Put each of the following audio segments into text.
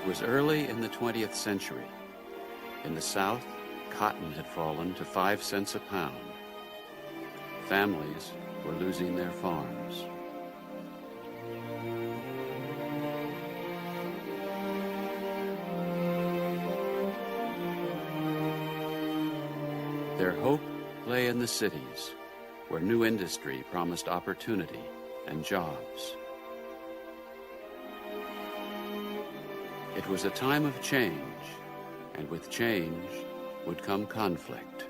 It was early in the 20th century. In the South, cotton had fallen to 5 cents a pound. Families were losing their farms. Their hope lay in the cities, where new industry promised opportunity and jobs. It was a time of change, and with change would come conflict.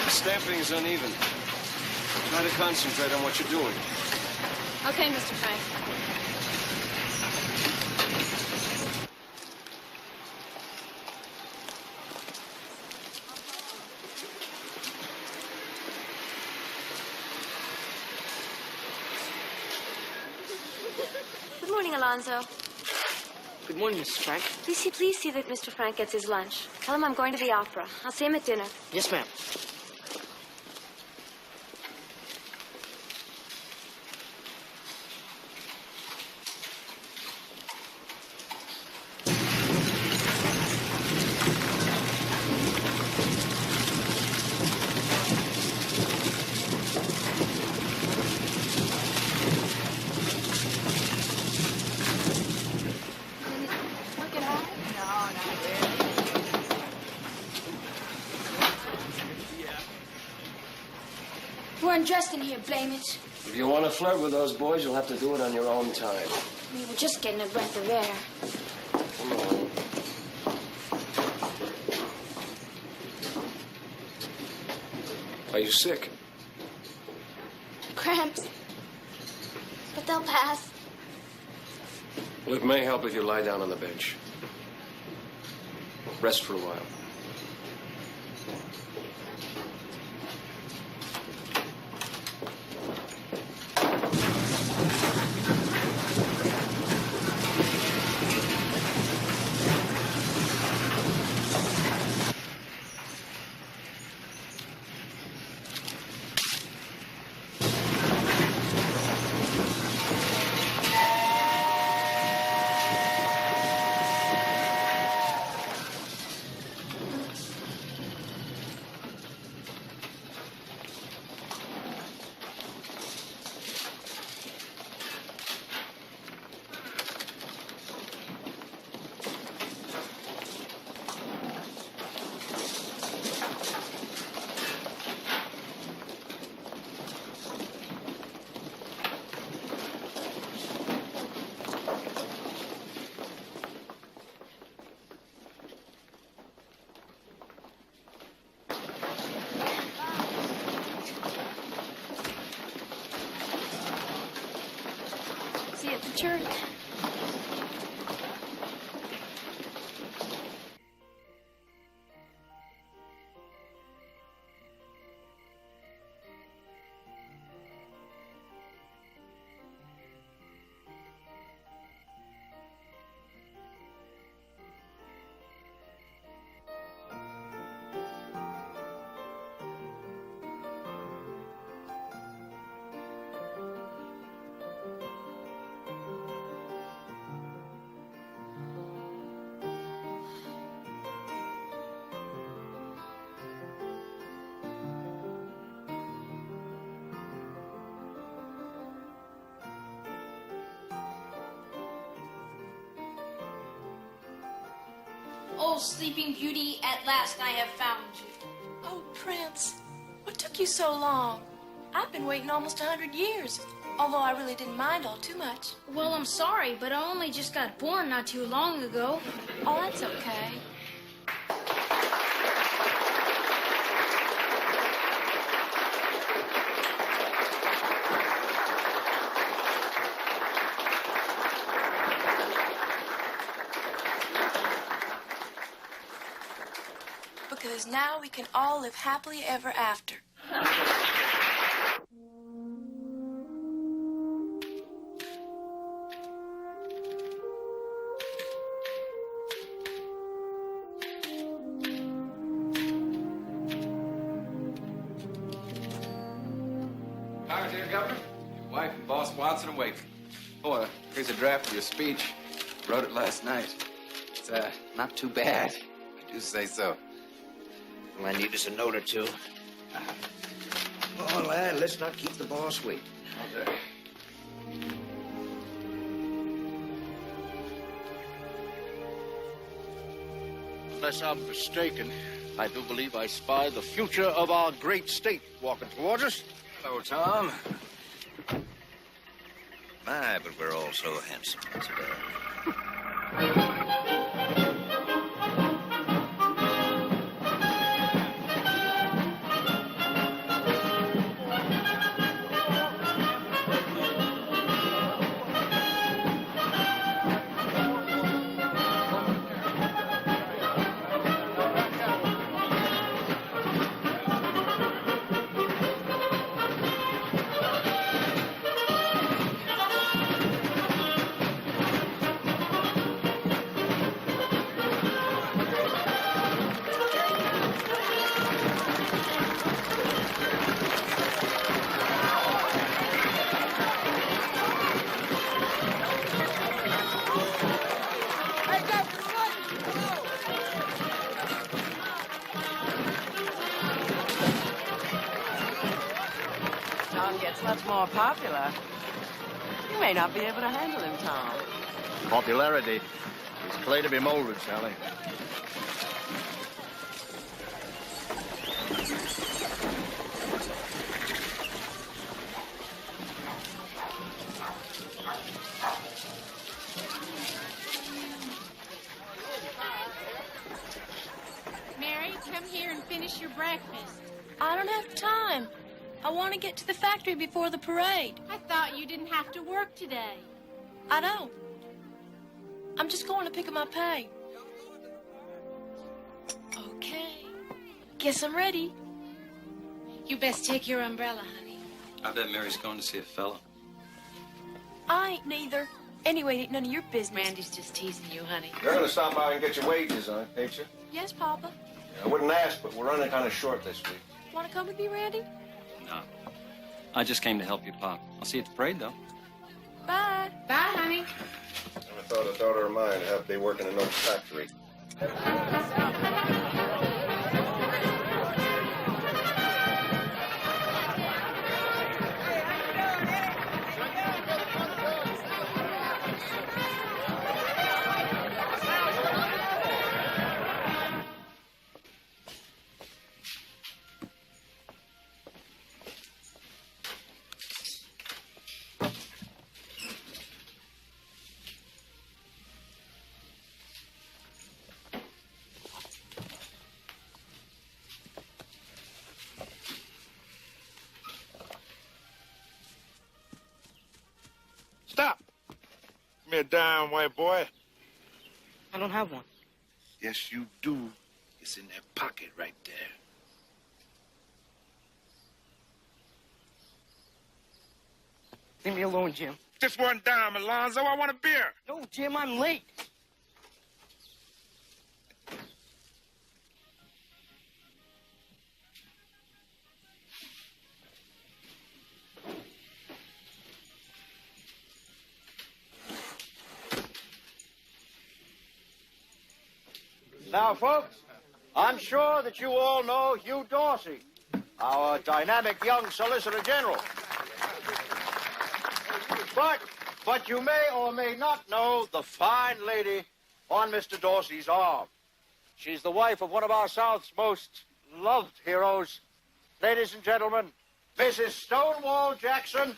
Stamping is uneven. Try to concentrate on what you're doing. Okay, Mr. Frank. Good morning, Alonzo. Good morning, Mrs. Frank. Please see that Mr. Frank gets his lunch. Tell him I'm going to the opera. I'll see him at dinner. Yes, ma'am. We're undressed in here, blame it. If you want to flirt with those boys, you'll have to do it on your own time. We were just getting a breath of air. Come on. Are you sick? Cramps. But they'll pass. Well, it may help if you lie down on the bench. Rest for a while. picture? Oh, Sleeping Beauty, at last I have found you. Oh, Prince, what took you so long? I've been waiting almost 100 years, although I really didn't mind all too much. Well, I'm sorry, but I only just got born not too long ago. Oh, that's okay. Because now we can all live happily ever after. Hi, dear Governor. Your wife and Boss Watson are waiting. Oh, here's a draft of your speech. Wrote it last night. It's, not too bad. I do say so. All I need is a note or two. Oh, lad, let's not keep the boss waiting. Okay. Unless I'm mistaken, I do believe I spy the future of our great state walking towards us. Hello, Tom. My, but we're all so handsome today. Much more popular. You may not be able to handle him, Tom. Popularity is clay to be molded, Sally. Mary, come here and finish your breakfast. I don't have time. I want to get to the factory before the parade. I thought you didn't have to work today. I don't. I'm just going to pick up my pay. Okay. Guess I'm ready. You best take your umbrella, honey. I bet Mary's going to see a fella. I ain't neither. Anyway, it ain't none of your business. Randy's just teasing you, honey. You're going to stop by and get your wages, ain't you? Yes, Papa. I wouldn't ask, but we're running kind of short this week. Want to come with me, Randy? No. I just came to help you, Pop. I'll see you at the parade, though. Bye. Bye, honey. I thought a daughter of mine would have to be working in an old factory. me a dime, white boy. I don't have one. Yes, you do. It's in that pocket right there. Leave me alone, Jim. Just one dime, Alonzo. I want a beer. No, Jim, I'm late. Now, folks, I'm sure that you all know Hugh Dorsey, our dynamic young Solicitor General. But you may or may not know the fine lady on Mr. Dorsey's arm. She's the wife of one of our South's most loved heroes. Ladies and gentlemen, Mrs. Stonewall Jackson.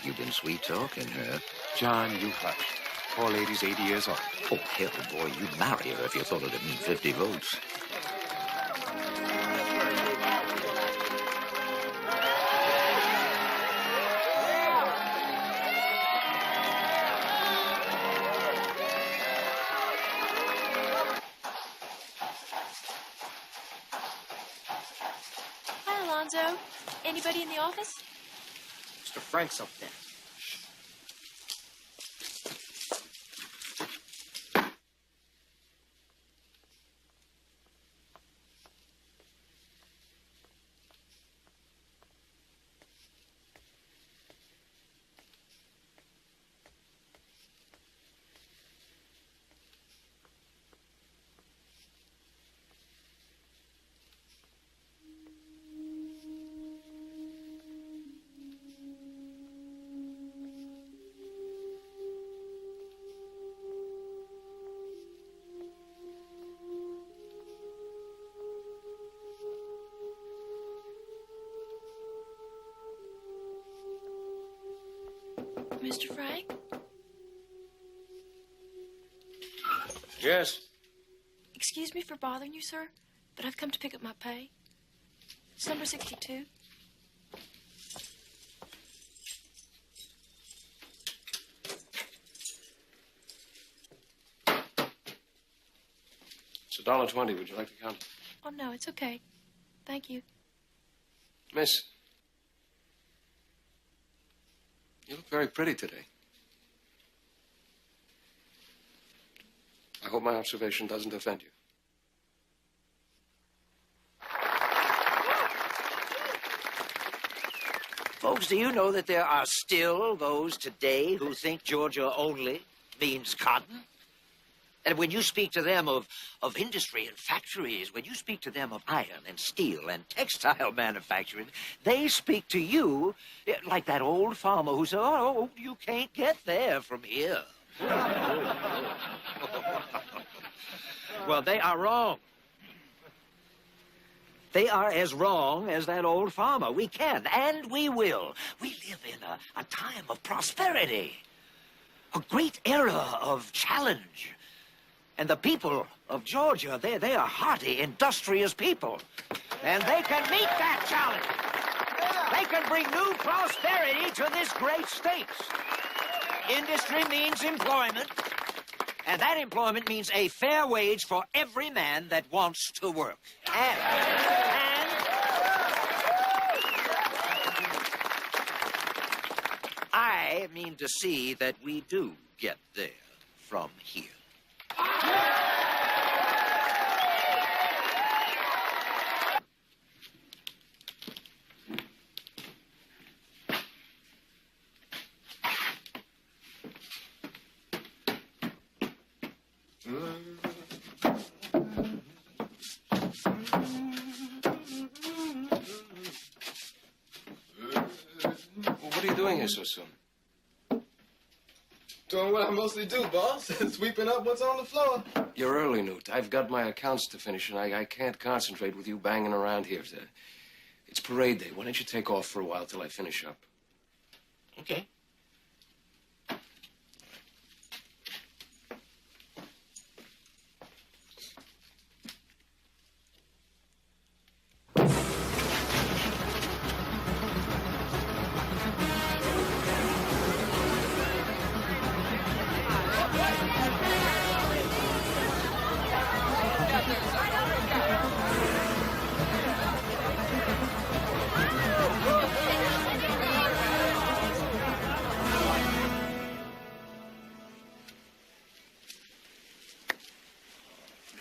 You've been sweet-talking her. John, you hush. Poor lady's 80 years old. Oh, hell, boy, you'd marry her if you thought it'd mean 50 votes. Hi, Alonzo. Anybody in the office? Mr. Frank's up there. Mr. Frank? Yes? Excuse me for bothering you, sir, but I've come to pick up my pay. It's number 62. It's $1.20. Would you like to count? Oh, no, it's okay. Thank you. Miss, you look very pretty today. I hope my observation doesn't offend you. Folks, do you know that there are still those today who think Georgia only means cotton? And when you speak to them of industry and factories, when you speak to them of iron and steel and textile manufacturing, they speak to you like that old farmer who said, oh, you can't get there from here. Well, they are wrong. They are as wrong as that old farmer. We can, and we will. We live in a time of prosperity, a great era of challenge. And the people of Georgia, they are hearty, industrious people. And they can meet that challenge. They can bring new prosperity to this great state. Industry means employment. And that employment means a fair wage for every man that wants to work. And I mean to see that we do get there from here. What are you doing here so soon? Doing what I mostly do, boss. Sweeping up what's on the floor. You're early, Newt. I've got my accounts to finish, and I can't concentrate with you banging around here. It's parade day. Why don't you take off for a while till I finish up? Okay.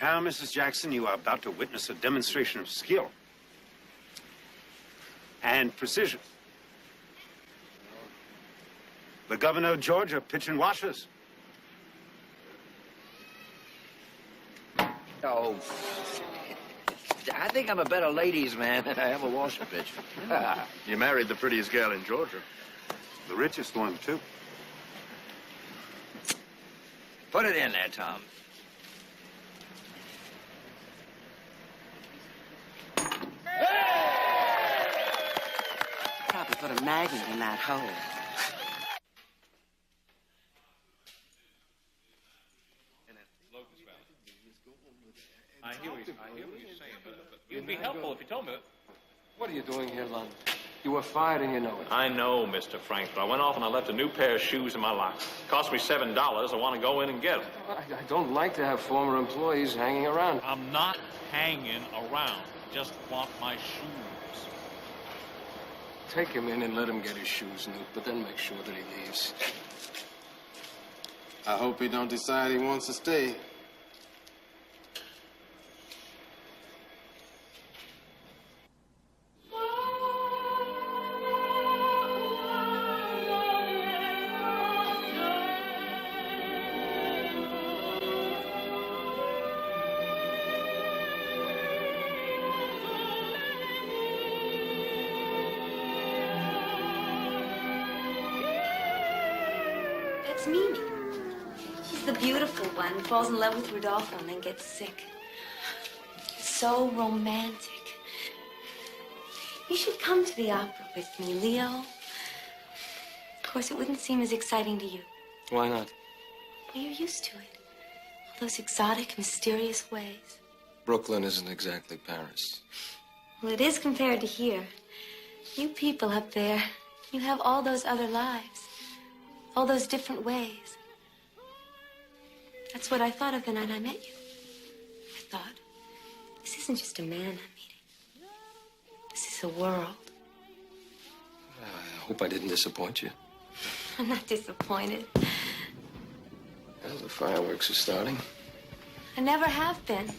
Now, Mrs. Jackson, you are about to witness a demonstration of skill and precision. The governor of Georgia pitching washers. Oh, I think I'm a better ladies' man than I am a washer pitcher. You married the prettiest girl in Georgia. The richest one, too. Put it in there, Tom. Probably put a magnet in that hole. I hear what you're saying, but it'd be helpful if you told me. What are you doing here, Lon? You were fired and you know it. I know, Mr. Frank, but I went off and I left a new pair of shoes in my locker. Cost me $7. I want to go in and get them. I don't like to have former employees hanging around. I'm not hanging around. Just want my shoes. Take him in and let him get his shoes, Newt, but then make sure that he leaves. I hope he don't decide he wants to stay. That's Mimi. She's the beautiful one who falls in love with Rodolfo and then gets sick. It's so romantic. You should come to the opera with me, Leo. Of course, it wouldn't seem as exciting to you. Why not? Well, you're used to it. All those exotic, mysterious ways. Brooklyn isn't exactly Paris. Well, it is compared to here. You people up there, you have all those other lives. All those different ways. That's what I thought of the night I met you. I thought, this isn't just a man I'm meeting. This is a world. I hope I didn't disappoint you. I'm not disappointed. Well, the fireworks are starting. I never have been.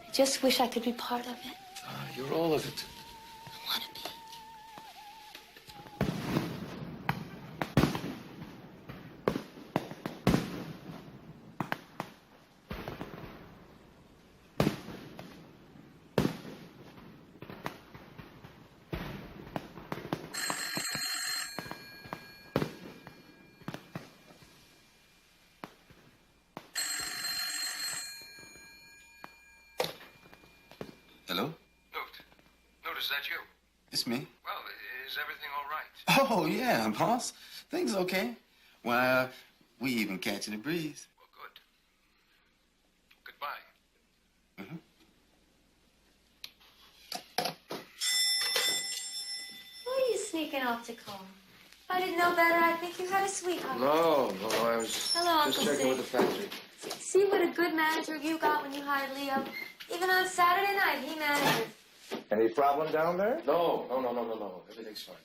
I just wish I could be part of it. You're all of it. I want to be. Hello? Newt, is that you? It's me. Well, is everything all right? Oh, yeah, boss. Things okay. Why, we even catching a breeze. Well, good. Goodbye. Mm-hmm. Who are you sneaking off to call? If I didn't know better, I'd think you had a sweetheart. No, I was Hello, just Uncle checking with Sid. the factory. See what a good manager you got when you hired Leo. Even on Saturday night, he managed. Any problem down there? No. Everything's fine.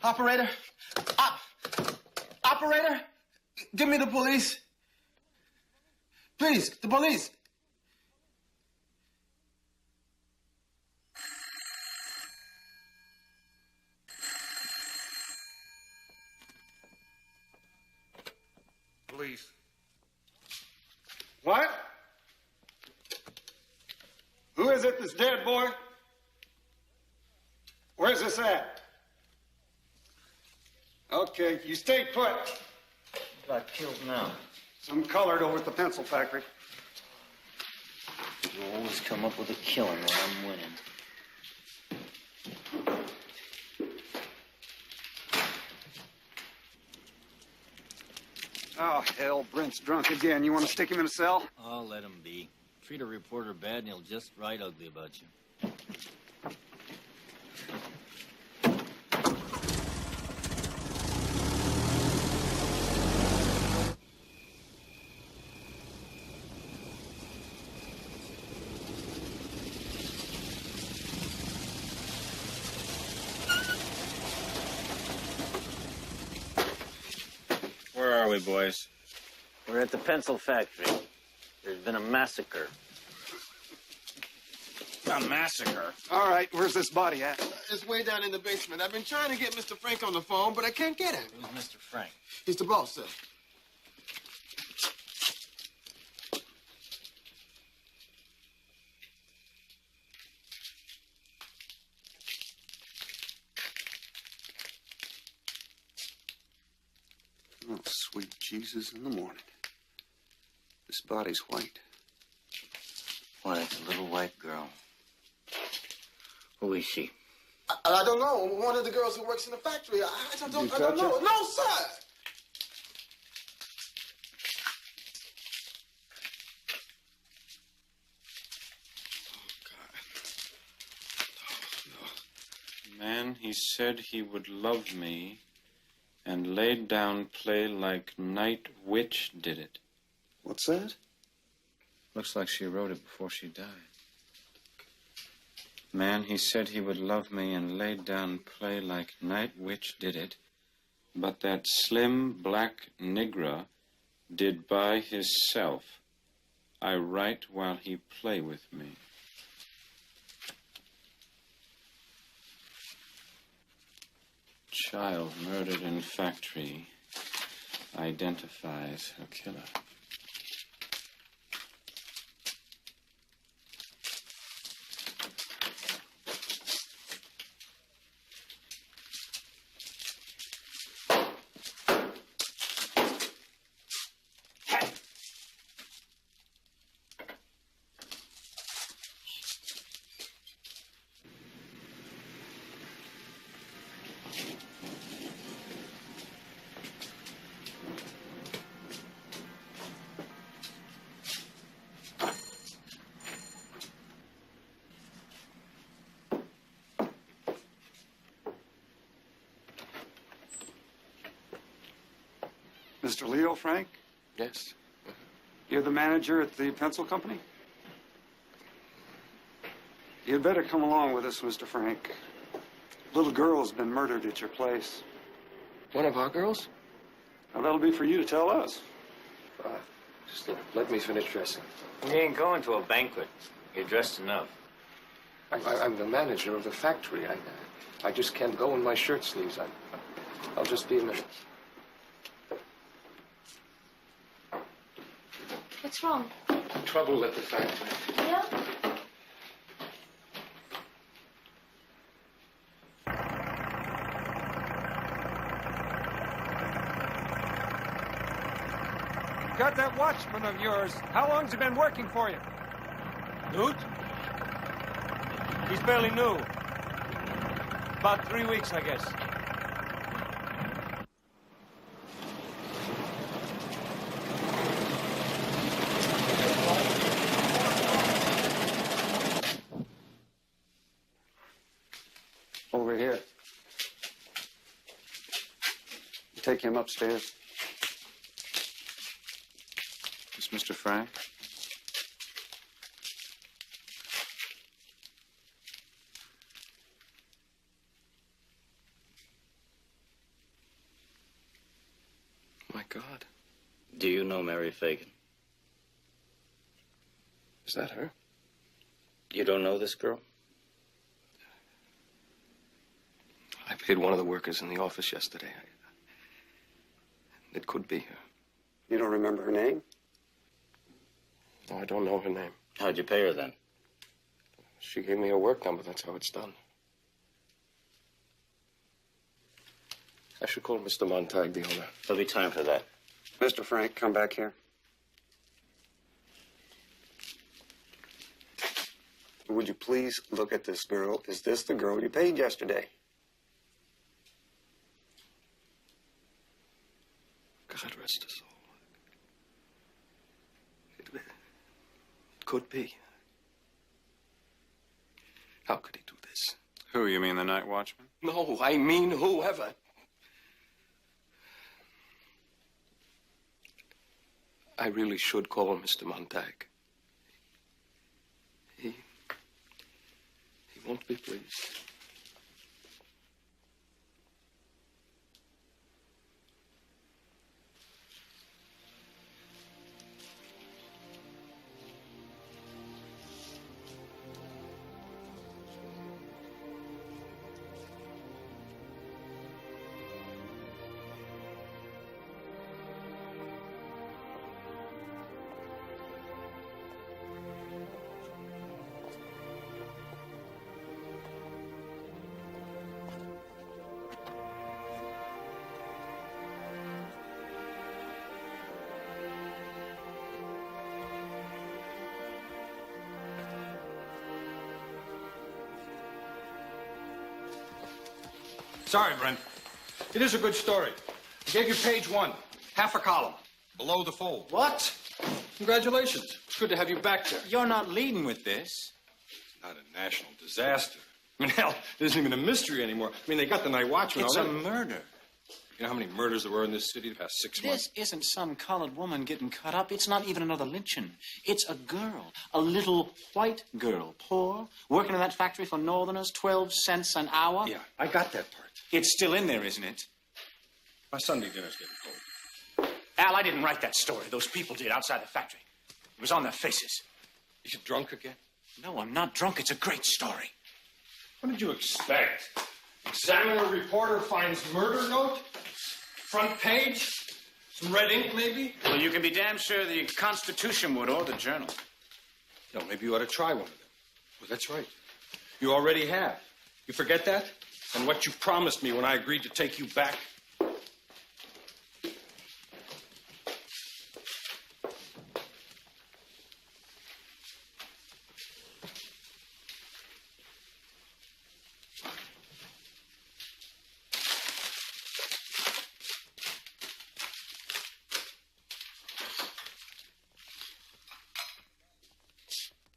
Operator, Operator, give me the police. Please, the police. Police. What? Who is it that's dead, boy? Where's this at? Okay, you stay put. Got killed now. Some colored over at the pencil factory. You always come up with a killing when I'm winning. Oh, hell, Brent's drunk again. You want to stick him in a cell? Oh, let him be. Treat a reporter bad and he'll just write ugly about you. Where are we, boys? We're at the pencil factory. There's been a massacre. A massacre? All right, where's this body at? It's way down in the basement. I've been trying to get Mr. Frank on the phone, but I can't get him. Who's Mr. Frank? He's the boss, sir. Oh, sweet Jesus in the morning. This body's white. Why, it's a little white girl. Who is she? I don't know. One of the girls who works in the factory. I don't know. No, sir! Man, he said he would love me and laid down play like night witch did it. What's that? Looks like she wrote it before she died. Man, he said he would love me and laid down play like night witch did it, but that slim black nigra did by hisself. I write while he play with me. Child murdered in factory identifies a killer. Mr. Leo, Frank? Yes. You're the manager at the pencil company? You'd better come along with us, Mr. Frank. Little girl's been murdered at your place. One of our girls? Now, that'll be for you to tell us. Just let me finish dressing. You ain't going to a banquet. You're dressed enough. I'm the manager of the factory. I just can't go in my shirt sleeves. I'll just be a minute. What's wrong? Trouble at the factory. Yeah? Got that watchman of yours. How long's he been working for you? Newt? He's barely new. About 3 weeks, I guess. Over here. Take him upstairs. Is Mr. Frank? God. Do you know Mary Phagan? Is that her? You don't know this girl? I paid one of the workers in the office yesterday. It could be her. You don't remember her name? No, I don't know her name. How'd you pay her then? She gave me her work number. That's how it's done. I should call Mr. Montag, the owner. There'll be time for that. Mr. Frank, come back here. Would you please look at this girl? Is this the girl you paid yesterday? God rest her soul. It could be. How could he do this? Who, you mean the night watchman? No, I mean whoever. I really should call Mr. Montag. He won't be pleased. Sorry, Brent. It is a good story. I gave you page 1, half a column, below the fold. What? Congratulations. It's good to have you back there. You're not leading with this. Not a national disaster. I mean, hell, it isn't even a mystery anymore. I mean, they got the night watchman. It's a murder. You know how many murders there were in this city the past 6 months? This isn't some colored woman getting cut up. It's not even another lynching. It's a girl, a little white girl, poor, working in that factory for Northerners, 12 cents an hour. Yeah, I got that part. It's still in there, isn't it? My Sunday dinner's getting cold. Al, I didn't write that story. Those people did outside the factory. It was on their faces. You drunk again? No, I'm not drunk. It's a great story. What did you expect? Examiner reporter finds murder note? Front page? Some red ink, maybe? Well, you can be damn sure the Constitution would, or the Journal. No, maybe you ought to try one of them. Well, that's right. You already have. You forget that? And what you promised me when I agreed to take you back?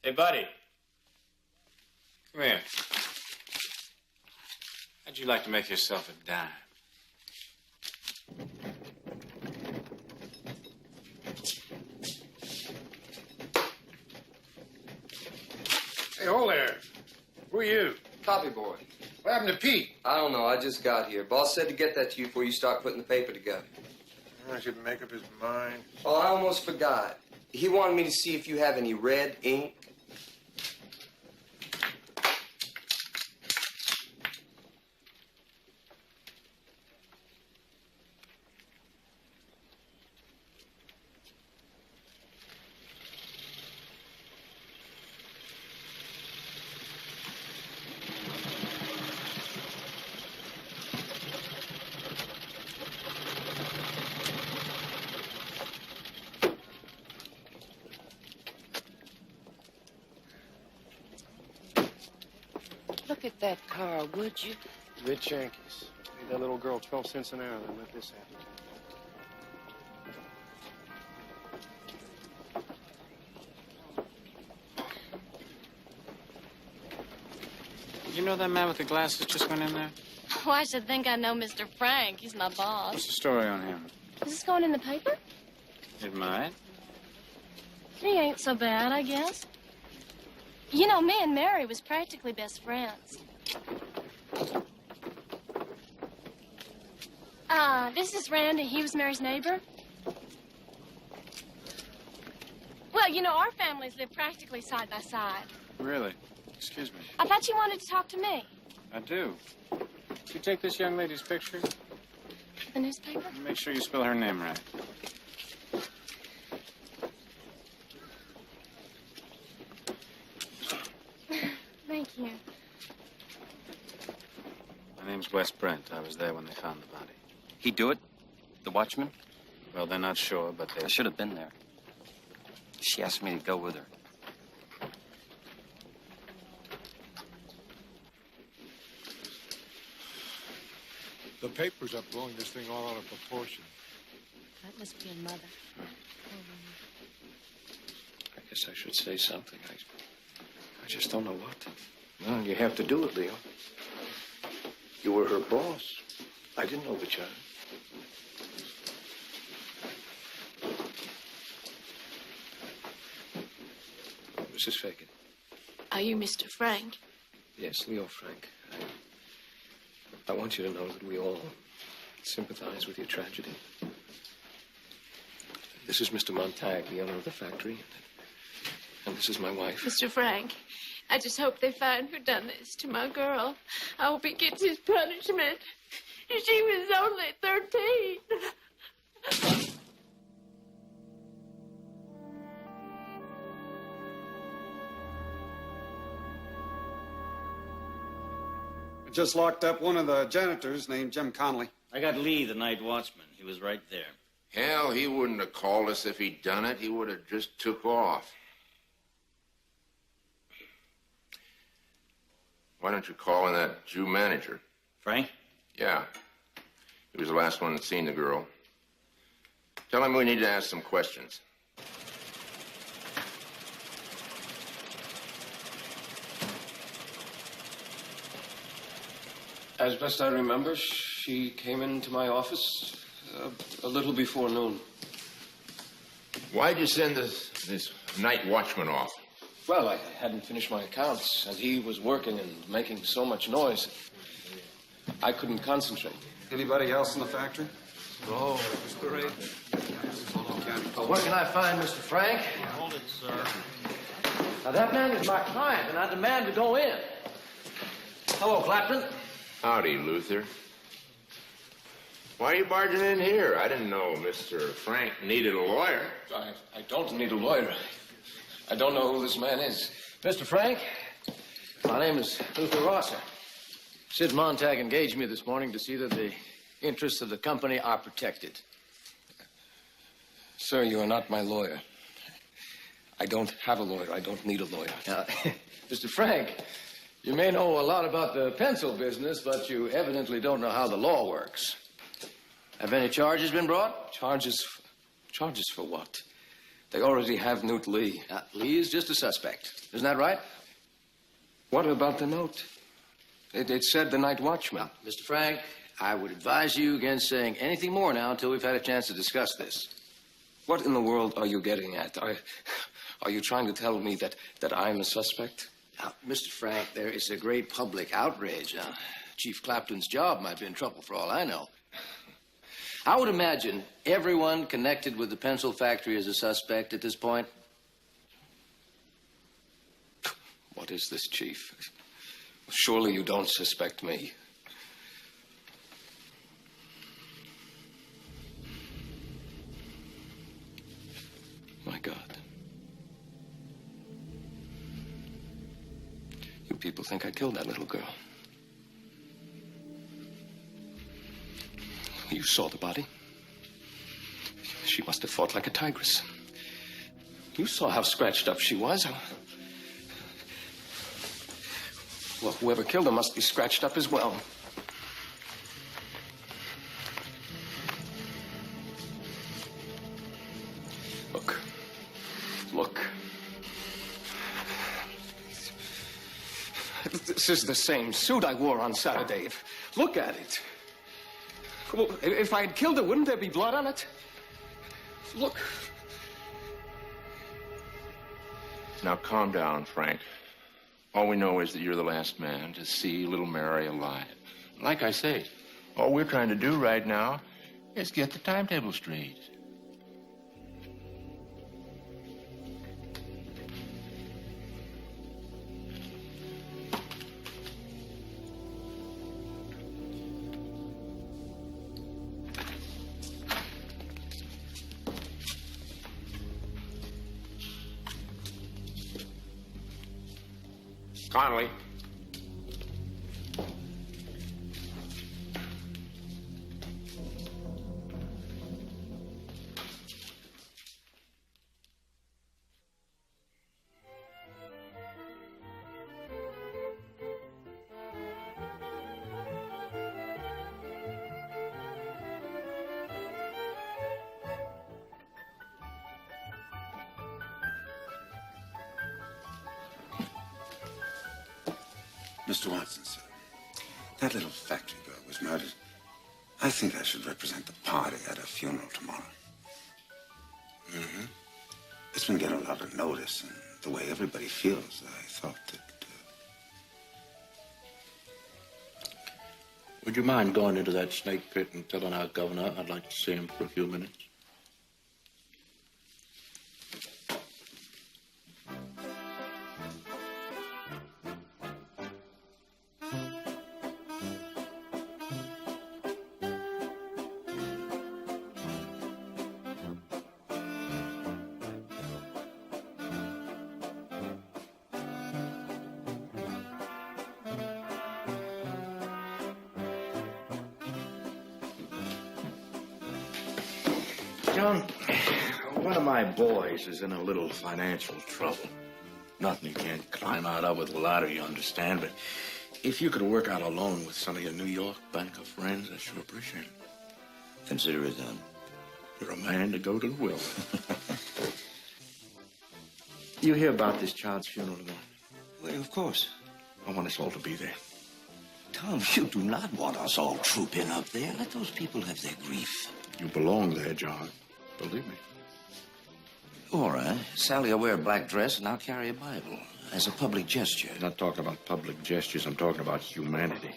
Hey, buddy. Come here. How'd you like to make yourself a dime? Hey, hold there. Who are you? Copy boy. What happened to Pete? I don't know. I just got here. Boss said to get that to you before you start putting the paper together. I should make up his mind. Oh, I almost forgot. He wanted me to see if you have any red ink. Look at that car, would you? Rich Yankees. Paid that little girl 12 cents an hour, then let this happen. You know that man with the glasses just went in there? Oh, I should think I know Mr. Frank. He's my boss. What's the story on him? Is this going in the paper? It might. He ain't so bad, I guess. You know, me and Mary was practically best friends. This is Randy. He was Mary's neighbor. Well, you know, our families live practically side by side. Really? Excuse me. I thought you wanted to talk to me. I do. Did you take this young lady's picture? The newspaper? Make sure you spell her name right. Thank you. My name's Wes Brent. I was there when they found the body. He'd do it? The watchman? Well, they're not sure, but they... I should have been there. She asked me to go with her. The papers are blowing this thing all out of proportion. That must be a mother. I guess I should say something. I just don't know what. Well, you have to do it, Leo. You were her boss. I didn't know the child. Mrs. Fagin. Are you Mr. Frank? Yes, Leo Frank. I want you to know that we all sympathize with your tragedy. This is Mr. Montag, the owner of the factory. And this is my wife. Mr. Frank, I just hope they find who done this to my girl. I hope he gets his punishment. She was only 13. I just locked up one of the janitors named Jim Connolly. I got Lee, the night watchman. He was right there. Hell, he wouldn't have called us if he'd done it. He would have just took off. Why don't you call in that Jew manager? Frank? Yeah. He was the last one that seen the girl. Tell him we need to ask some questions. As best I remember, she came into my office a little before noon. Why'd you send this night watchman off? Well, I hadn't finished my accounts, and he was working and making so much noise. I couldn't concentrate. Anybody else in the factory? Oh, it was great. Well, where can I find Mr. Frank? Hold it, sir. Now, that man is my client, and I demand to go in. Hello, Clapton. Howdy, Luther. Why are you barging in here? I didn't know Mr. Frank needed a lawyer. I don't need a lawyer. I don't know who this man is. Mr. Frank, my name is Luther Rosser. Sid Montag engaged me this morning to see that the interests of the company are protected. Sir, you are not my lawyer. I don't have a lawyer. I don't need a lawyer. Now, Mr. Frank, you may know a lot about the pencil business, but you evidently don't know how the law works. Have any charges been brought? Charges for what? They already have Newt Lee. Lee is just a suspect. Isn't that right? What about the note? It said the night watchman. Mr. Frank, I would advise you against saying anything more now until we've had a chance to discuss this. What in the world are you getting at? Are you trying to tell me that I'm a suspect? Now, Mr. Frank, there is a great public outrage. Chief Clapton's job might be in trouble for all I know. I would imagine everyone connected with the pencil factory is a suspect at this point. What is this, Chief? Surely you don't suspect me. My God. You people think I killed that little girl. You saw the body. She must have fought like a tigress. You saw how scratched up she was. Well, whoever killed her must be scratched up as well. Look. This is the same suit I wore on Saturday. Look at it. Well, if I had killed her, wouldn't there be blood on it? Look. Now, calm down, Frank. All we know is that you're the last man to see little Mary alive. Like I say, all we're trying to do right now is get the timetable straight. Connolly. Mr. Watson, sir, that little factory girl was murdered. I think I should represent the party at her funeral tomorrow. Mm-hmm. It's been getting a lot of notice, and the way everybody feels, I thought that... Would you mind going into that snake pit and telling our governor I'd like to see him for a few minutes? John, one of my boys is in a little financial trouble. Nothing he can't climb out of with a ladder, you understand, but if you could work out a loan with some of your New York banker friends, I'd sure appreciate it. Consider it done. You're a man to go to the will. You hear about this child's funeral tomorrow? Well, of course. I want us all to be there. Tom, you do not want us all trooping up there. Let those people have their grief. You belong there, John. Believe me. All right. Sally will wear a black dress, and I'll carry a Bible as a public gesture. I'm not talking about public gestures. I'm talking about humanity.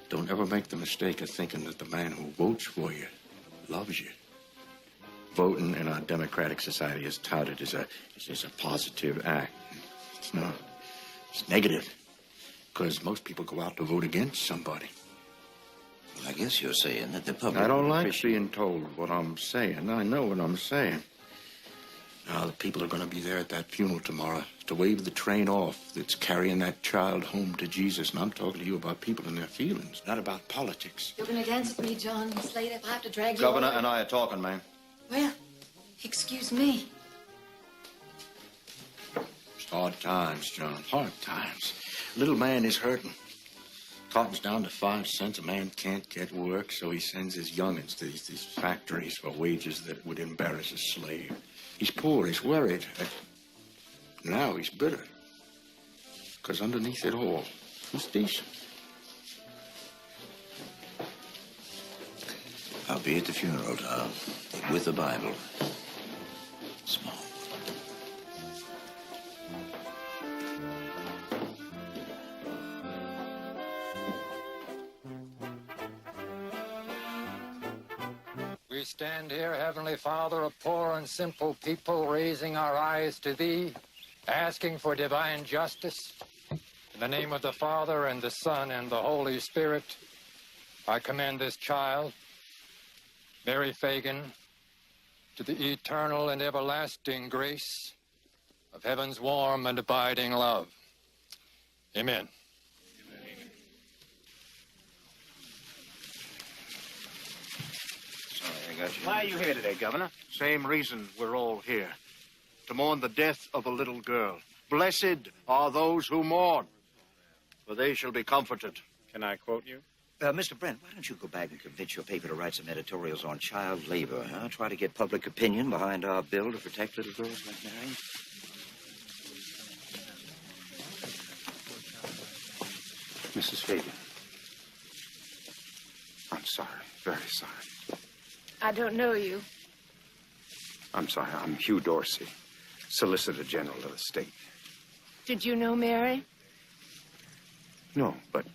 Don't ever make the mistake of thinking that the man who votes for you loves you. Voting in our democratic society is touted as a positive act. It's not. It's negative. Because most people go out to vote against somebody. Well, I guess you're saying that the public... I don't like being told what I'm saying. I know what I'm saying. Now, the people are going to be there at that funeral tomorrow to wave the train off that's carrying that child home to Jesus. And I'm talking to you about people and their feelings, not about politics. You're going to dance with me, John. It's late. If I have to drag you Governor over... and I are talking, ma'am. Well, excuse me. It's hard times, John. Hard times. Little man is hurting. Cotton's down to 5 cents. A man can't get work, so he sends his young'uns to these factories for wages that would embarrass a slave. He's poor, he's worried. Now he's bitter. Because underneath it all, he's decent. I'll be at the funeral, Tom, with the Bible. Small. We stand here, Heavenly Father, a poor and simple people, raising our eyes to Thee, asking for divine justice. In the name of the Father, and the Son, and the Holy Spirit, I commend this child, Mary Phagan, to the eternal and everlasting grace of heaven's warm and abiding love. Amen. Why are you here today, Governor? Same reason we're all here. To mourn the death of a little girl. Blessed are those who mourn, for they shall be comforted. Can I quote you? Mr. Brent, why don't you go back and convince your paper to write some editorials on child labor, huh? Try to get public opinion behind our bill to protect little girls like Mary. Mrs. Phagan, I'm sorry, very sorry. I don't know you. I'm sorry, I'm Hugh Dorsey, Solicitor General of the state. Did you know Mary? No, but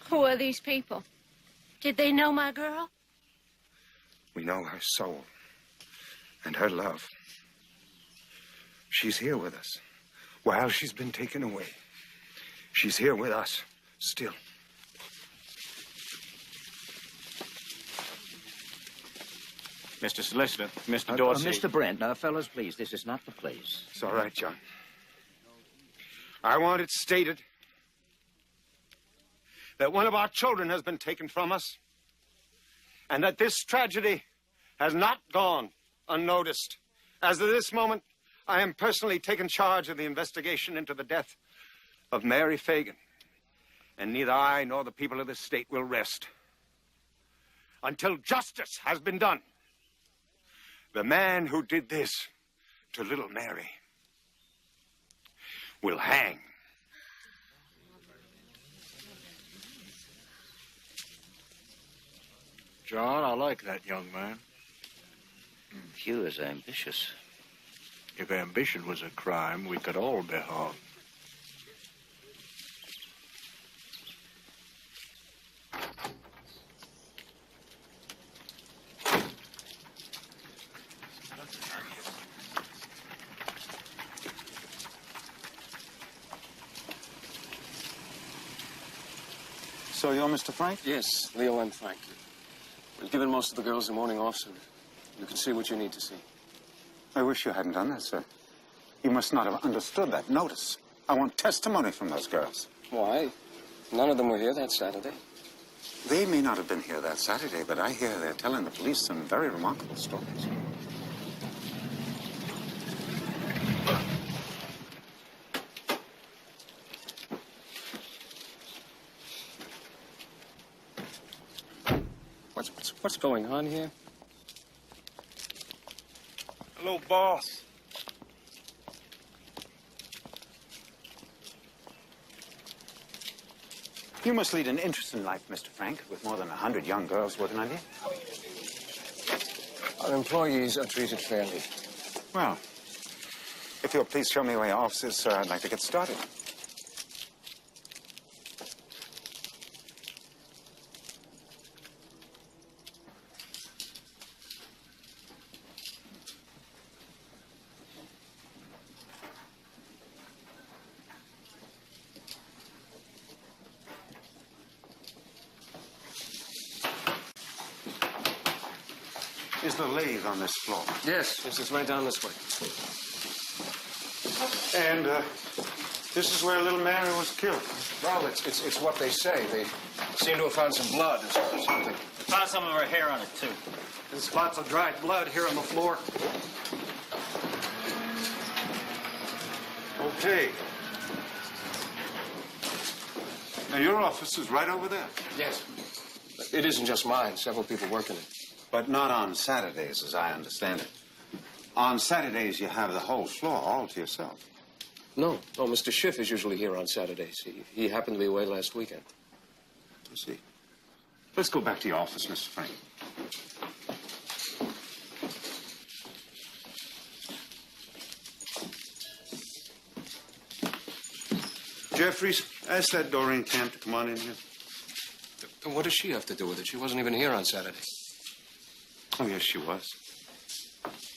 Who are these people? Did they know my girl? we know her soul and her love. She's here with us while she's been taken away. She's here with us still. Mr. Solicitor, Mr. Dorsey. Mr. Brent, now, fellas, please, this is not the place. It's all right, John. I want it stated that one of our children has been taken from us, and that this tragedy has not gone unnoticed. As of this moment, I am personally taking charge of the investigation into the death of Mary Phagan, and neither I nor the people of this state will rest until justice has been done. The man who did this to little Mary will hang. John, I like that young man. Hugh is ambitious. If ambition was a crime, we could all be hung. So you're Mr. Frank? Yes, Leo and Frank. We've given most of the girls a morning off, so you can see what you need to see. I wish you hadn't done that, sir. You must not have understood that notice. I want testimony from those girls. Why? None of them were here that Saturday. They may not have been here that Saturday, but I hear they're telling the police some very remarkable stories. What's going on here? Hello, boss. You must lead an interesting life, Mr. Frank, with more than 100 young girls working on you. Our employees are treated fairly. Well, if you'll please show me where your office is, sir, I'd like to get started. Is the lathe on this floor? Yes, it's right down this way. And this is where little Mary was killed. Well, it's what they say. They seem to have found some blood or something. They found some of her hair on it, too. There's lots of dried blood here on the floor. Okay. Now, your office is right over there. Yes. It isn't just mine. Several people work in it. But not on Saturdays, as I understand it. On Saturdays, you have the whole floor all to yourself. No, Mr. Schiff is usually here on Saturdays. He happened to be away last weekend. I see. Let's go back to your office, Mr. Frank. Jeffries, ask that Doreen Camp to come on in here. What does she have to do with it? She wasn't even here on Saturday. Oh, yes, she was.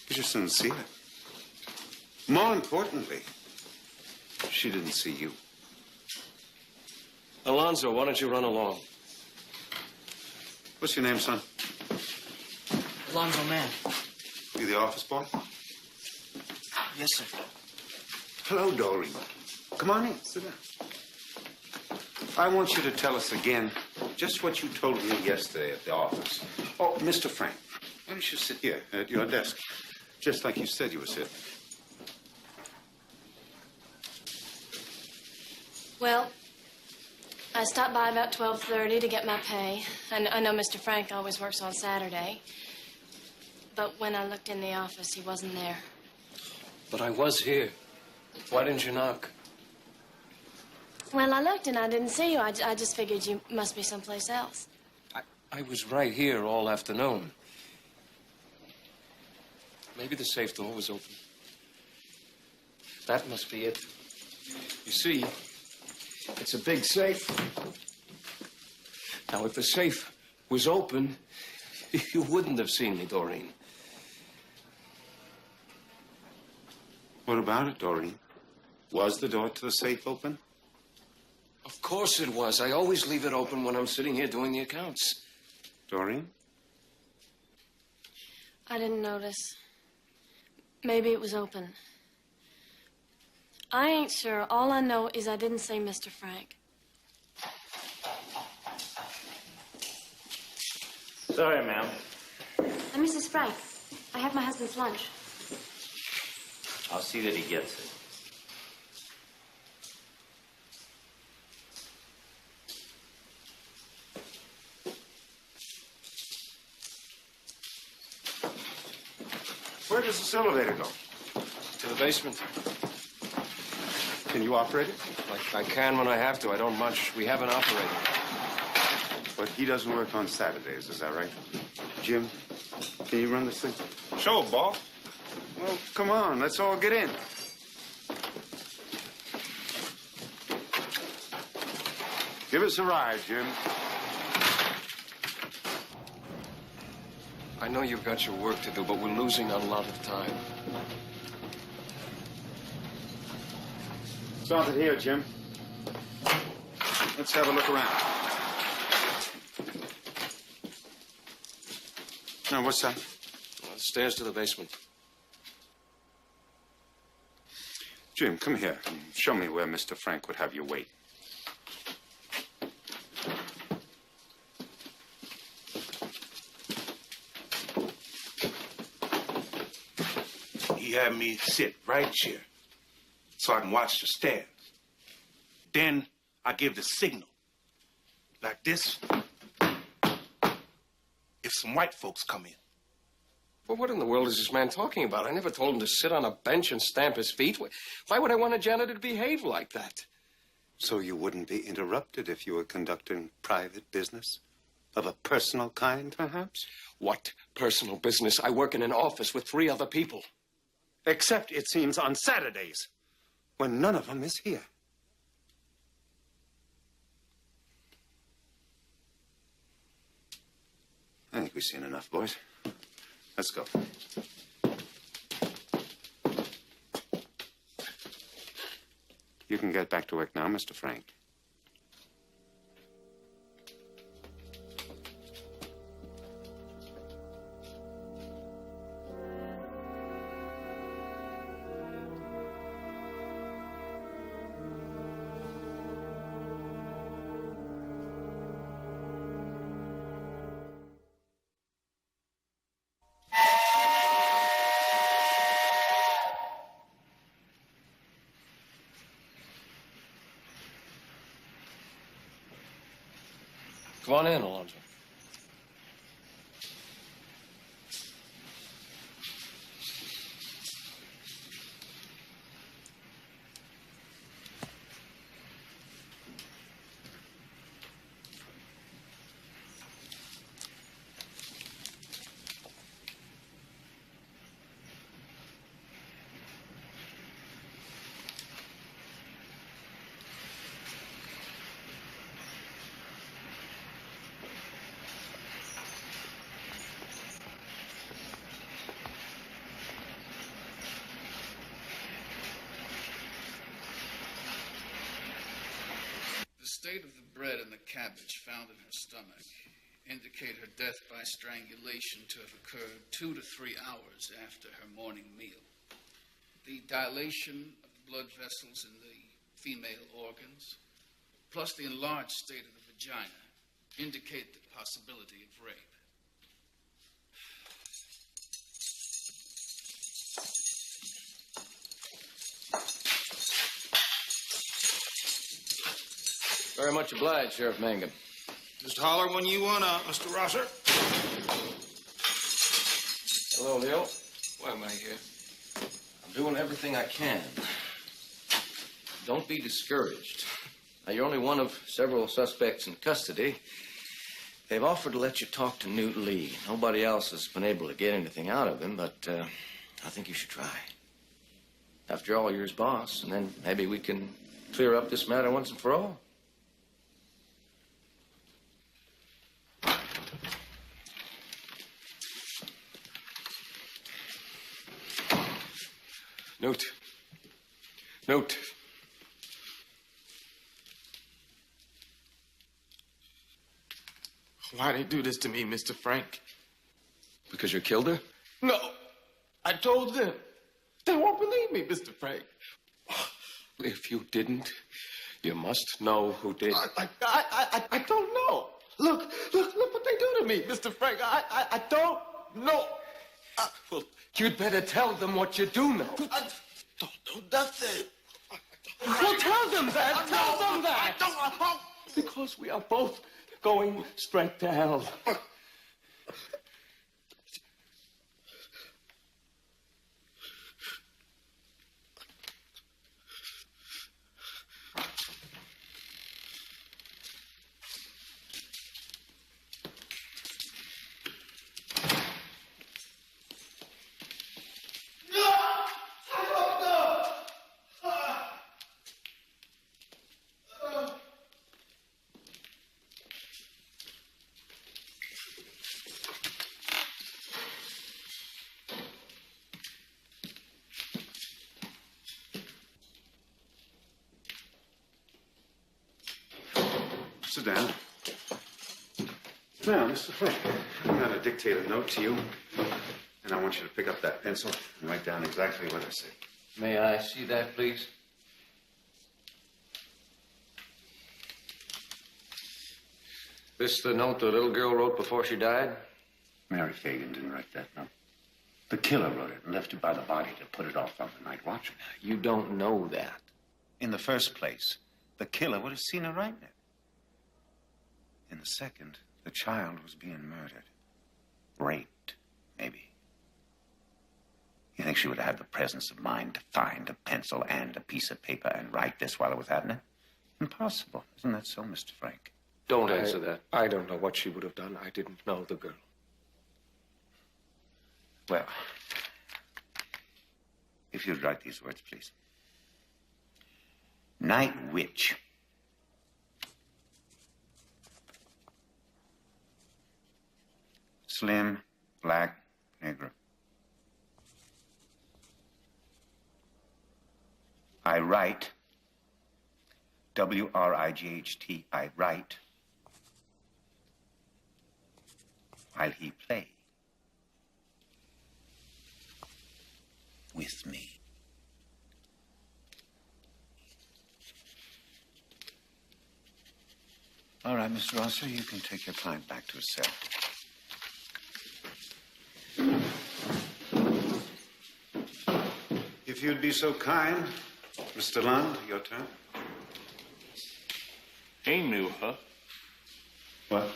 You just didn't see her. More importantly, she didn't see you. Alonzo, why don't you run along? What's your name, son? Alonzo Mann. You the office boy? Yes, sir. Hello, Doreen. Come on in. Sit down. I want you to tell us again just what you told me yesterday at the office. Oh, Mr. Frank, why don't you sit here at your desk, just like you said you would sit? Well, I stopped by about 12:30 to get my pay. I know Mr. Frank always works on Saturday. But when I looked in the office, he wasn't there. But I was here. Why didn't you knock? Well, I looked and I didn't see you. I just figured you must be someplace else. I was right here all afternoon. Maybe the safe door was open. That must be it. You see, it's a big safe. Now, if the safe was open, you wouldn't have seen me, Doreen. What about it, Doreen? Was the door to the safe open? Of course it was. I always leave it open when I'm sitting here doing the accounts. Doreen? I didn't notice. Maybe it was open. I ain't sure. All I know is I didn't say Mr. Frank. Sorry, ma'am. I'm Mrs. Frank. I have my husband's lunch. I'll see that he gets it. Where does this elevator go? To the basement. Can you operate it? I can when I have to. I don't much. We have an operator. But he doesn't work on Saturdays, is that right? Jim, can you run this thing? Sure, boss. Well, come on, let's all get in. Give us a ride, Jim. I know you've got your work to do, but we're losing a lot of time. Start it here, Jim. Let's have a look around. Now, what's that? Stairs to the basement. Jim, come here and show me where Mr. Frank would have you wait. He had me sit right here so I can watch the stairs. Then I give the signal. Like this. If some white folks come in. Well, what in the world is this man talking about? I never told him to sit on a bench and stamp his feet. Why would I want a janitor to behave like that? So you wouldn't be interrupted if you were conducting private business? Of a personal kind, perhaps? What personal business? I work in an office with 3 other people. Except, it seems, on Saturdays, when none of them is here. I think we've seen enough, boys. Let's go. You can get back to work now, Mr. Frank. Come on in, Alonzo. The state of the bread and the cabbage found in her stomach indicate her death by strangulation to have occurred 2 to 3 hours after her morning meal. The dilation of the blood vessels in the female organs, plus the enlarged state of the vagina, indicate the possibility of rape. Very much obliged, Sheriff Mangum. Just holler when you want out, Mr. Rosser. Hello, Leo. Why am I here? I'm doing everything I can. Don't be discouraged. Now, you're only one of several suspects in custody. They've offered to let you talk to Newt Lee. Nobody else has been able to get anything out of him, but I think you should try. After all, you're his boss, and then maybe we can clear up this matter once and for all. Newt. Newt. Why'd he do this to me, Mr. Frank? Because you killed her? No. I told them. They won't believe me, Mr. Frank. If you didn't, you must know who did. I don't know. Look what they do to me, Mr. Frank. I don't know. Well, you'd better tell them what you do know. I don't know nothing. Well, tell them that. Tell them that. I don't know. Because we are both going straight to hell. Sit down. Now, Mr. Frank, I'm going to dictate a note to you, and I want you to pick up that pencil and write down exactly what I say. May I see that, please? This the note the little girl wrote before she died? Mary Phagan didn't write that note. The killer wrote it and left it by the body to put it off on the night watch. You don't know that. In the first place, the killer would have seen her writing it. In the second, the child was being murdered. Raped, maybe. You think she would have had the presence of mind to find a pencil and a piece of paper and write this while it was happening? Impossible. Isn't that so, Mr. Frank? Don't answer that. I don't know what she would have done. I didn't know the girl. Well, if you'd write these words, please. Night witch. Slim, black, negro. I write, W-R-I-G-H-T, I write, while he play with me. All right, Mr. Rosser, you can take your client back to his cell. If you'd be so kind, Mr. Lund, your turn. He knew her. What?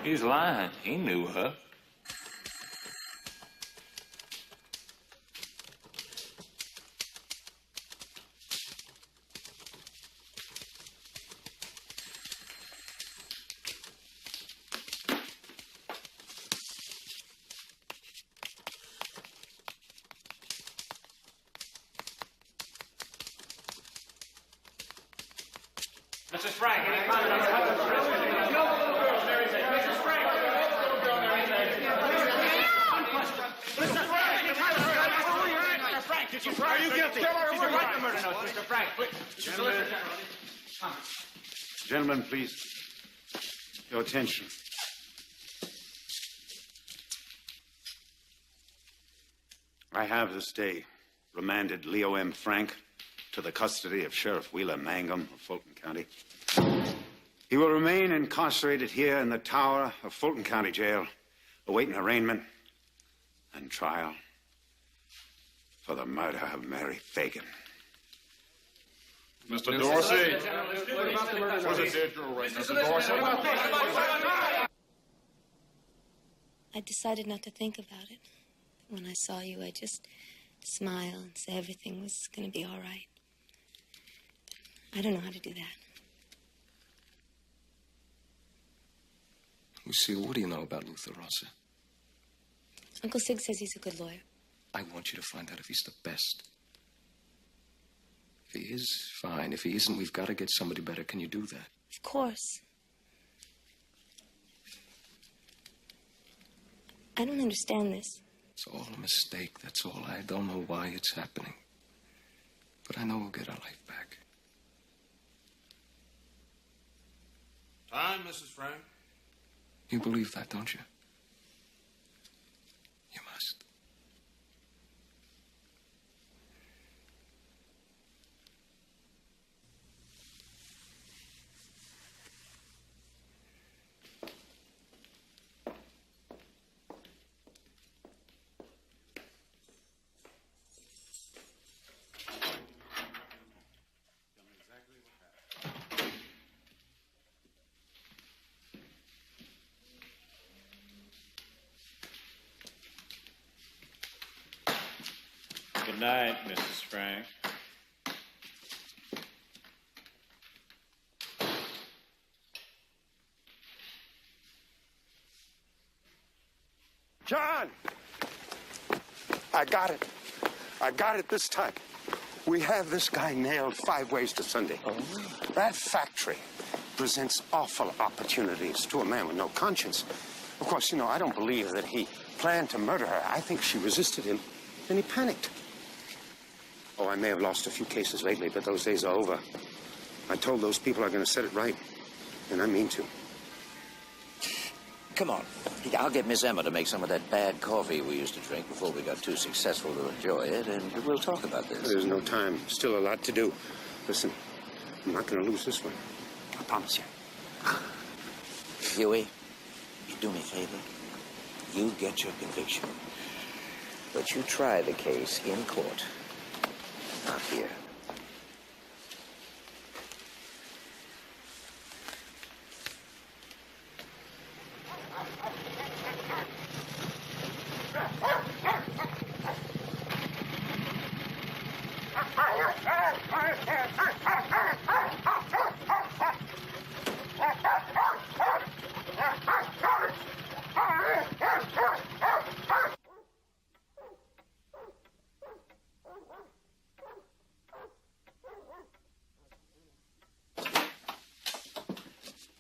He's lying. He knew her. Mrs. Frank, any comment on what happened? Kill the little girl, Mary said. Mrs. Frank, kill the little girl, Mary said. Mr. Frank, Mr. Frank, did you try? Are you guilty? Did you write the murder note, Mr. Frank? Gentlemen, please. Your attention. I have this day remanded Leo M. Frank to the custody of Sheriff Wheeler Mangum of Fulton County. He will remain incarcerated here in the tower of Fulton County Jail, awaiting arraignment and trial for the murder of Mary Phagan. Mr. Dorsey. Was it Deirdre right, Mr. Dorsey? I decided not to think about it. When I saw you, I just smile and say everything was going to be all right. I don't know how to do that. Lucille, what do you know about Luther Rosser? Uncle Sig says he's a good lawyer. I want you to find out if he's the best. If he is, fine. If he isn't, we've got to get somebody better. Can you do that? Of course. I don't understand this. It's all a mistake, that's all. I don't know why it's happening. But I know we'll get our life back. Time, Mrs. Frank. You believe that, don't you? You must. night, Mrs. Frank. John! I got it. I got it this time. We have this guy nailed 5 ways to Sunday. Oh. That factory presents awful opportunities to a man with no conscience. Of course, you know, I don't believe that he planned to murder her. I think she resisted him, and he panicked. Oh, I may have lost a few cases lately, but those days are over. I told those people I'm going to set it right, and I mean to. Come on. I'll get Miss Emma to make some of that bad coffee we used to drink before we got too successful to enjoy it, and we'll talk about this. There's no time. Still a lot to do. Listen, I'm not going to lose this one. I promise you. Huey, you do me a favor. You get your conviction. But you try the case in court. Not here.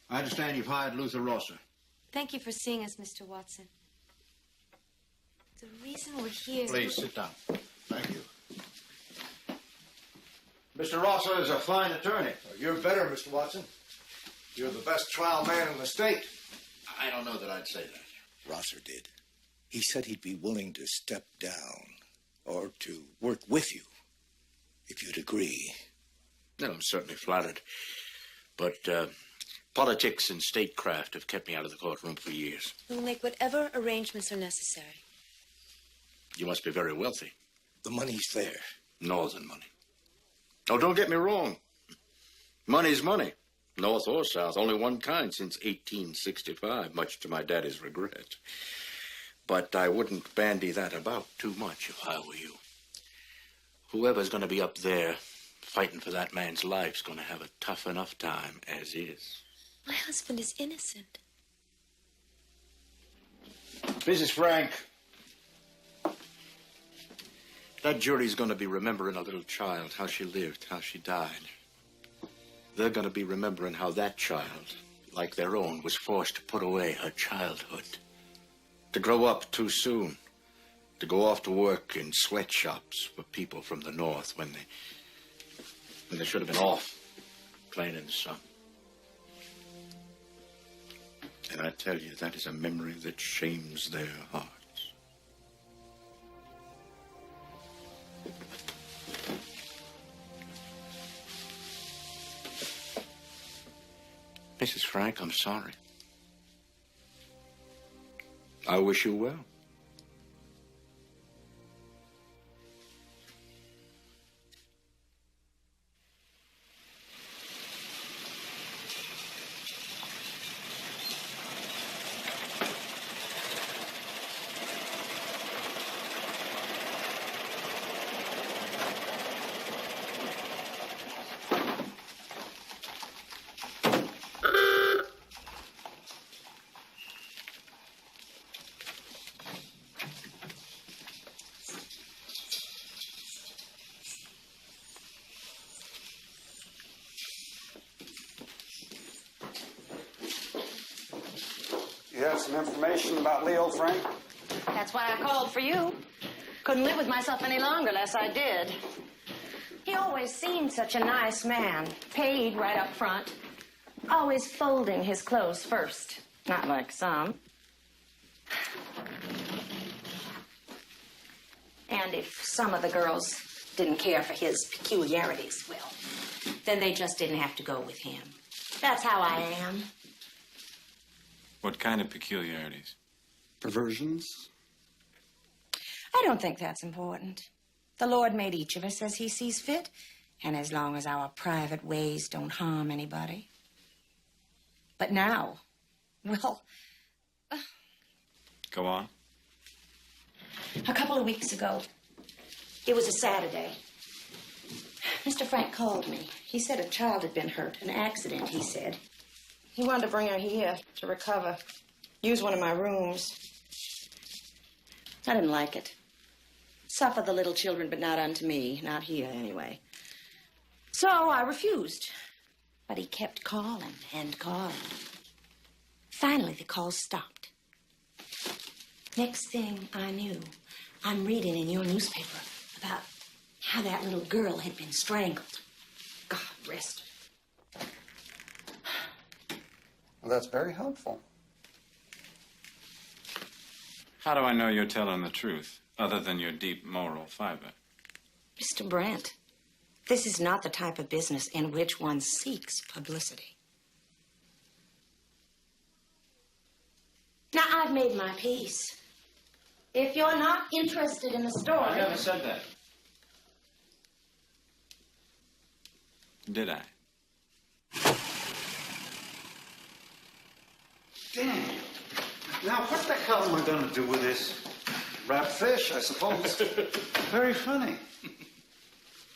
I understand you've hired Luther Rosser. Thank you for seeing us, Mr. Watson. The reason we're here... Please, sit down. Thank you. Mr. Rosser is a fine attorney. Well, you're better, Mr. Watson. You're the best trial man in the state. I don't know that I'd say that. Rosser did. He said he'd be willing to step down or to work with you if you'd agree. No, I'm certainly flattered. But politics and statecraft have kept me out of the courtroom for years. We'll make whatever arrangements are necessary. You must be very wealthy. The money's there. Northern money. Oh, don't get me wrong. Money's money. North or South. Only one kind since 1865, much to my daddy's regret. But I wouldn't bandy that about too much if I were you. Whoever's going to be up there fighting for that man's life's going to have a tough enough time as is. My husband is innocent. Mrs. Frank, that jury's going to be remembering a little child, how she lived, how she died. They're going to be remembering how that child, like their own, was forced to put away her childhood, to grow up too soon, to go off to work in sweatshops for people from the North when they should have been off playing in the sun. And I tell you, that is a memory that shames their hearts. Mrs. Frank, I'm sorry. I wish you well. You have some information about Leo, Frank? That's why I called for you. Couldn't live with myself any longer unless I did. He always seemed such a nice man. Paid right up front. Always folding his clothes first. Not like some. And if some of the girls didn't care for his peculiarities, well, then they just didn't have to go with him. That's how I am. What kind of peculiarities? Perversions? I don't think that's important. The Lord made each of us as he sees fit, and as long as our private ways don't harm anybody. But now, well... Go on. A couple of weeks ago, It was a Saturday. Mr. Frank called me. He said a child had been hurt. An accident, he said. He wanted to bring her here to recover. Use one of my rooms. I didn't like it. Suffer the little children, but not unto me. Not here, anyway. So I refused. But he kept calling and calling. Finally, the calls stopped. Next thing I knew, I'm reading in your newspaper about how that little girl had been strangled. God rest her. Well, that's very helpful. How do I know you're telling the truth, other than your deep moral fiber? Mr. Brent, this is not the type of business in which one seeks publicity. Now, I've made my peace. If you're not interested in the story... I never said that. Did I? Damn. Now, what the hell am I going to do with this? Wrap fish, I suppose. Very funny.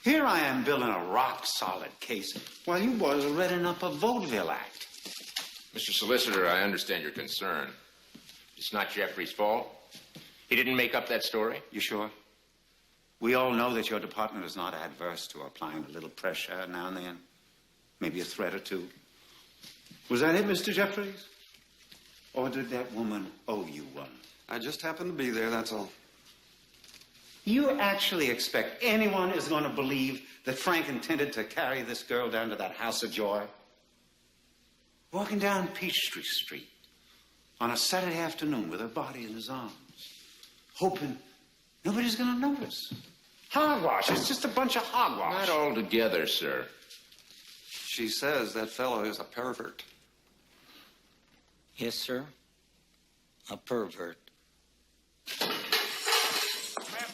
Here I am building a rock-solid case while you boys are reading up a vaudeville act. Mr. Solicitor, I understand your concern. It's not Jeffrey's fault. He didn't make up that story. You sure? We all know that your department is not adverse to applying a little pressure now and then. Maybe a threat or two. Was that it, Mr. Jeffries? Or did that woman owe you one? I just happened to be there, that's all. You actually expect anyone is going to believe that Frank intended to carry this girl down to that house of joy? Walking down Peachtree Street on a Saturday afternoon with her body in his arms, hoping nobody's going to notice. Hogwash. It's just a bunch of hogwash. Not altogether, sir. She says that fellow is a pervert. Yes, sir. A pervert.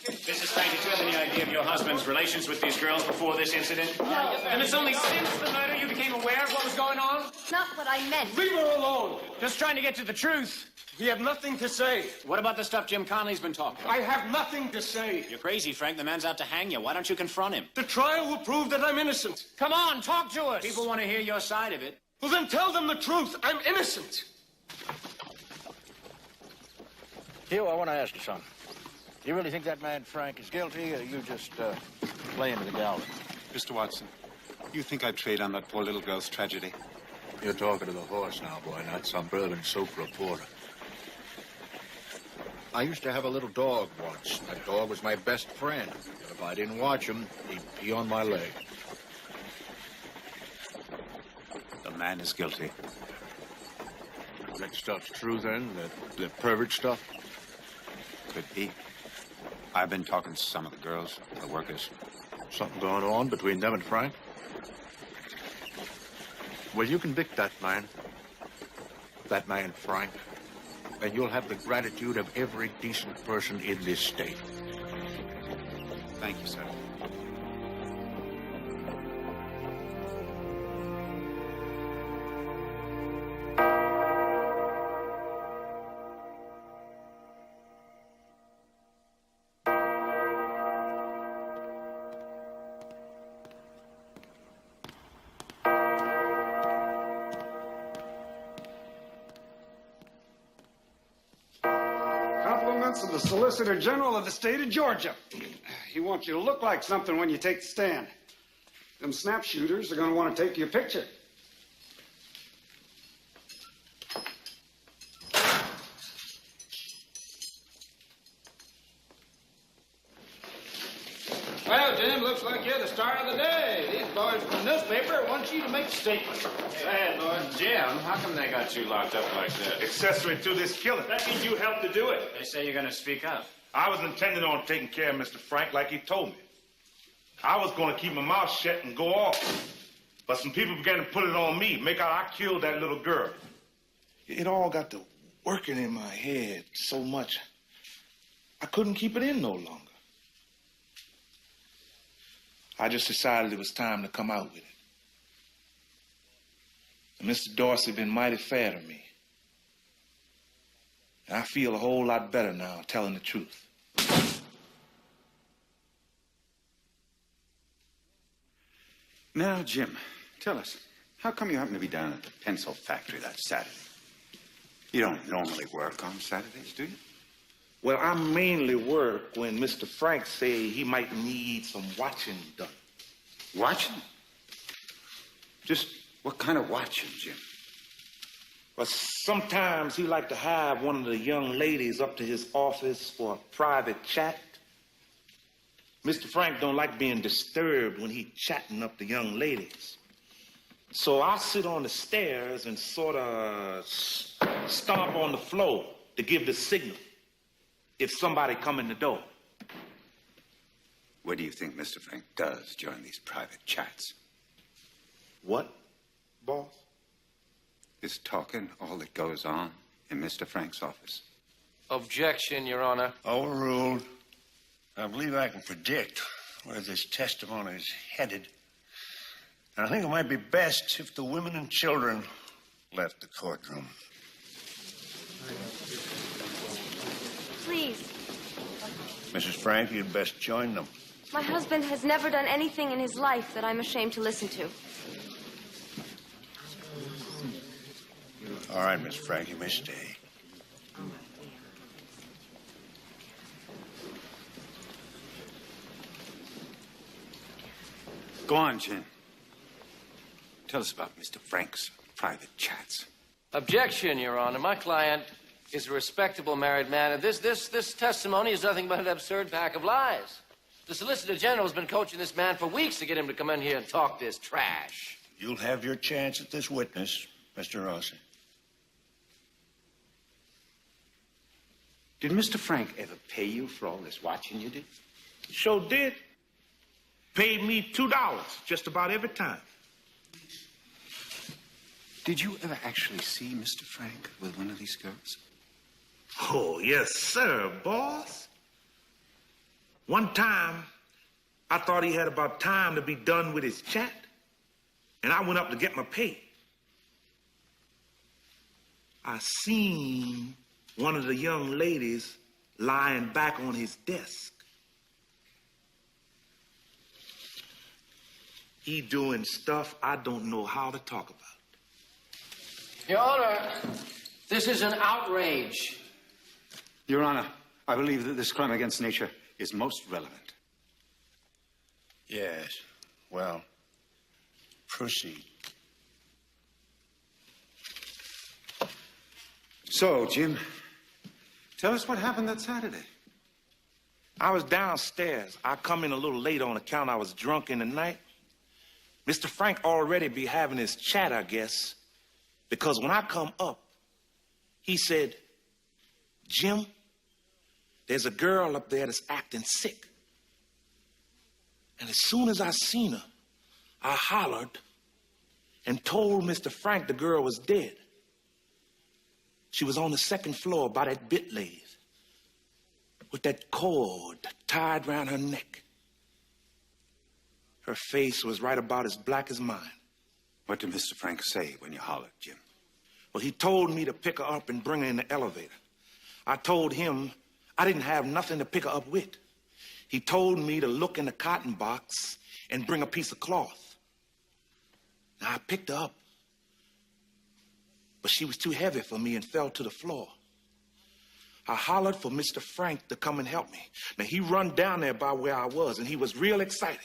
Mrs. Frank, did you have any idea of your husband's relations with these girls before this incident? No. And it's only since the murder you became aware of what was going on? Not what I meant. Leave her alone. Just trying to get to the truth. We have nothing to say. What about the stuff Jim Conley's been talking? I have nothing to say. You're crazy, Frank. The man's out to hang you. Why don't you confront him? The trial will prove that I'm innocent. Come on, talk to us. People want to hear your side of it. Well, then tell them the truth. I'm innocent. Hugh, I want to ask you something. Do you really think that man Frank is guilty, or are you just playing to the gallery? Mr. Watson, you think I'd trade on that poor little girl's tragedy? You're talking to the horse now, boy, not some Berlin soap reporter. I used to have a little dog once. That dog was my best friend. If I didn't watch him, he'd pee on my leg. The man is guilty. That stuff's true, then? That pervert stuff? Could be. I've been talking to some of the girls, the workers. Something going on between them and Frank? Well, you convict that man, Frank, and you'll have the gratitude of every decent person in this state. Thank you, sir. Of the Solicitor General of the state of Georgia. He wants you to look like something when you take the stand. Them snap shooters are going to want to take your picture. Well, Jim, looks like you're the star of the day. These boys from the newspaper want you to make a statement. Go ahead, Lord. Jim, how come they got you locked up like this? Accessory to this killing. That means you helped to do it. They say you're going to speak up. I was intending on taking care of Mr. Frank like he told me. I was going to keep my mouth shut and go off. But some people began to put it on me, make out I killed that little girl. It all got to working in my head so much, I couldn't keep it in no longer. I just decided it was time to come out with it. And Mr. Dorsey been mighty fair to me. And I feel a whole lot better now telling the truth. Now, Jim, tell us, how come you happen to be down at the pencil factory that Saturday? You don't normally work on Saturdays, do you? Well, I mainly work when Mr. Frank say he might need some watching done. Watching? Just what kind of watching, Jim? Well, sometimes he like to have one of the young ladies up to his office for a private chat. Mr. Frank don't like being disturbed when he chatting up the young ladies. So I sit on the stairs and sort of stomp on the floor to give the signal if somebody come in the door. What do you think Mr. Frank does during these private chats? What, boss? Is talking all that goes on in Mr. Frank's office. Objection, Your Honor. Overruled. I believe I can predict where this testimony is headed. And I think it might be best if the women and children left the courtroom. Please. Mrs. Frank, you'd best join them. My husband has never done anything in his life that I'm ashamed to listen to. All right, Miss Frank, you may stay. Go on, Jim. Tell us about Mr. Frank's private chats. Objection, Your Honor. My client is a respectable married man, and this testimony is nothing but an absurd pack of lies. The Solicitor General has been coaching this man for weeks to get him to come in here and talk this trash. You'll have your chance at this witness, Mr. Rossi. Did Mr. Frank ever pay you for all this watching you did? Sure did. Paid me $2 just about every time. Did you ever actually see Mr. Frank with one of these girls? Oh, yes, sir, boss. One time, I thought he had about time to be done with his chat, and I went up to get my pay. I seen one of the young ladies lying back on his desk. He doing stuff I don't know how to talk about. Your Honor, this is an outrage. Your Honor, I believe that this crime against nature is most relevant. Yes. Well, proceed. So, Jim, tell us what happened that Saturday. I was downstairs. I come in a little late on account I was drunk in the night. Mr. Frank already be having his chat, I guess, because when I come up, he said, Jim, there's a girl up there that's acting sick. And as soon as I seen her, I hollered and told Mr. Frank the girl was dead. She was on the second floor by that bit lathe with that cord tied around her neck. Her face was right about as black as mine. What did Mr. Frank say when you hollered, Jim? Well, he told me to pick her up and bring her in the elevator. I told him I didn't have nothing to pick her up with. He told me to look in the cotton box and bring a piece of cloth. Now, I picked her up, but she was too heavy for me and fell to the floor. I hollered for Mr. Frank to come and help me. Now, he run down there by where I was, and he was real excited.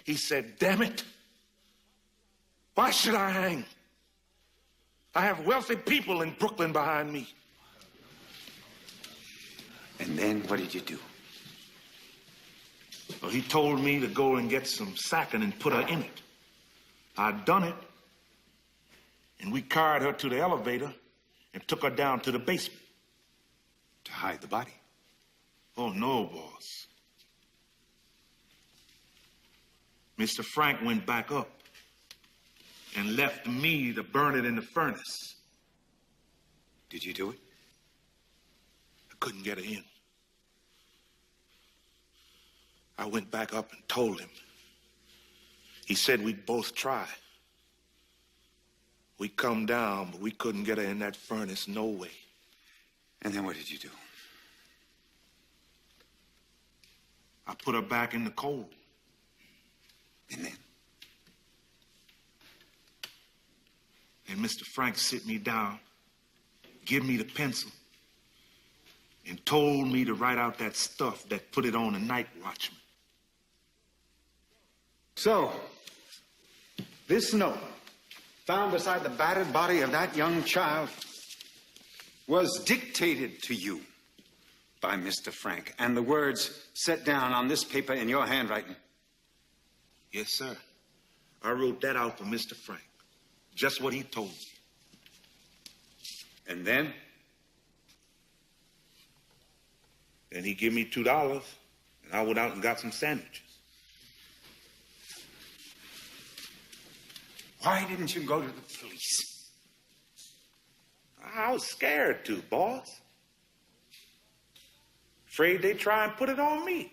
He said, damn it, why should I hang? I have wealthy people in Brooklyn behind me. And then what did you do? Well, he told me to go and get some sacking and put her in it. I'd done it, and we carried her to the elevator and took her down to the basement. To hide the body? Oh, no, boss. Mr. Frank went back up and left me to burn it in the furnace. Did you do it? I couldn't get her in. I went back up and told him. He said we'd both try. We come down, but we couldn't get her in that furnace, no way. And then what did you do? I put her back in the coal. And then? And Mr. Frank sit me down, give me the pencil, and told me to write out that stuff that put it on the night watchman. So, this note, found beside the battered body of that young child, was dictated to you by Mr. Frank, and the words set down on this paper in your handwriting. Yes, sir. I wrote that out for Mr. Frank. Just what he told me. And then? Then he gave me $2, and I went out and got some sandwiches. Why didn't you go to the police? I was scared to, boss. Afraid they'd try and put it on me.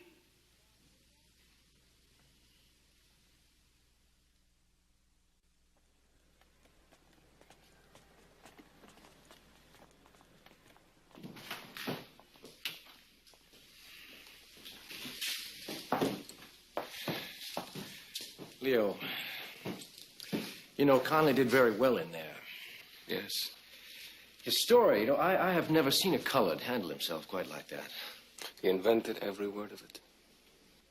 Leo, you know, Conley did very well in there. Yes. His story, you know, I have never seen a colored handle himself quite like that. He invented every word of it.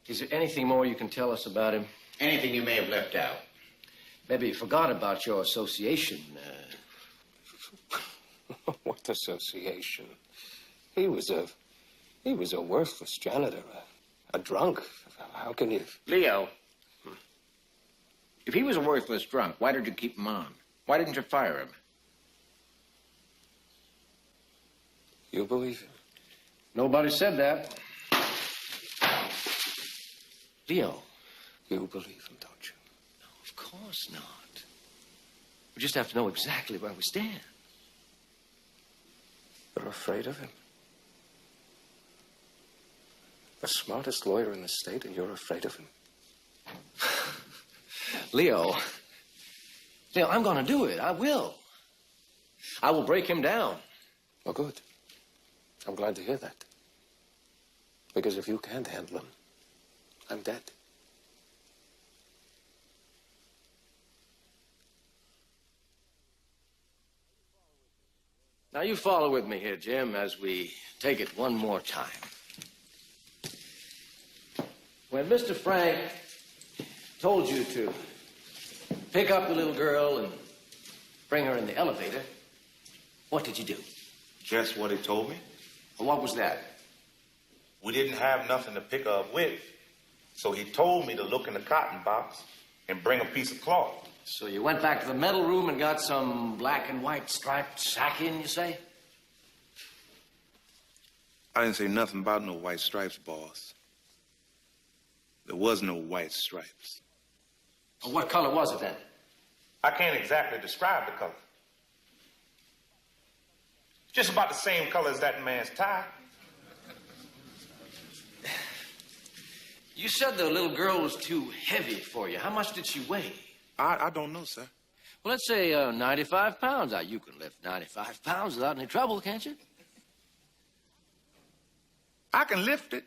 Is there anything more you can tell us about him? Anything you may have left out. Maybe you forgot about your association. What association? He was a worthless janitor, a drunk. How can you... Leo, if he was a worthless drunk, why did you keep him on? Why didn't you fire him? You believe him? Nobody said that. Leo. You believe him, don't you? No, of course not. We just have to know exactly where we stand. You're afraid of him? The smartest lawyer in the state, and you're afraid of him? Leo, I'm going to do it. I will. I will break him down. Oh, good. I'm glad to hear that. Because if you can't handle him, I'm dead. Now, you follow with me here, Jim, as we take it one more time. When Mr. Frank told you to pick up the little girl and bring her in the elevator, what did you do? Just what he told me. Well, what was that? We didn't have nothing to pick her up with, so he told me to look in the cotton box and bring a piece of cloth. So you went back to the metal room and got some black and white striped sacking, you say? I didn't say nothing about no white stripes, boss. There was no white stripes. Well, what color was it then? I can't exactly describe the color. Just about the same color as that man's tie. You said the little girl was too heavy for you. How much did she weigh? I don't know, sir. Well, let's say 95 pounds. Now, you can lift 95 pounds without any trouble, can't you? I can lift it.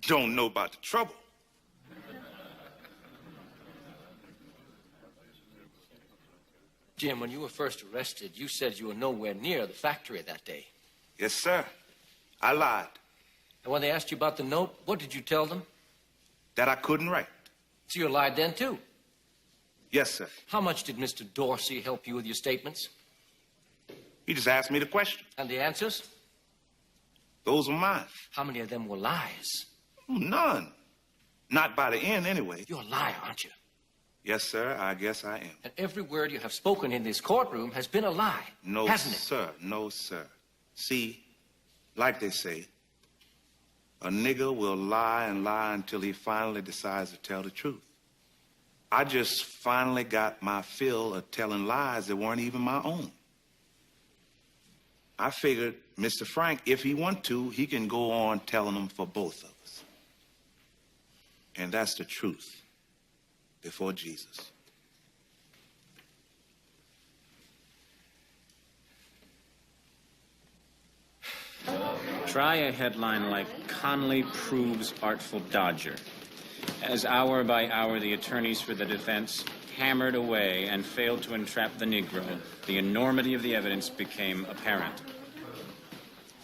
Don't know about the trouble. Jim, when you were first arrested, you said you were nowhere near the factory that day. Yes, sir. I lied. And when they asked you about the note, what did you tell them? That I couldn't write. So you lied then, too? Yes, sir. How much did Mr. Dorsey help you with your statements? He just asked me the question. And the answers? Those were mine. How many of them were lies? None. Not by the end, anyway. You're a liar, aren't you? Yes, sir. I guess I am. And every word you have spoken in this courtroom has been a lie, No, hasn't it? sir. No, sir. See, like they say, a nigger will lie and lie until he finally decides to tell the truth. I just finally got my fill of telling lies that weren't even my own. I figured Mr. Frank, if he want to, he can go on telling them for both of us. And that's the truth before Jesus. Try a headline like Conley proves artful dodger. As hour by hour the attorneys for the defense hammered away and failed to entrap the Negro, the enormity of the evidence became apparent.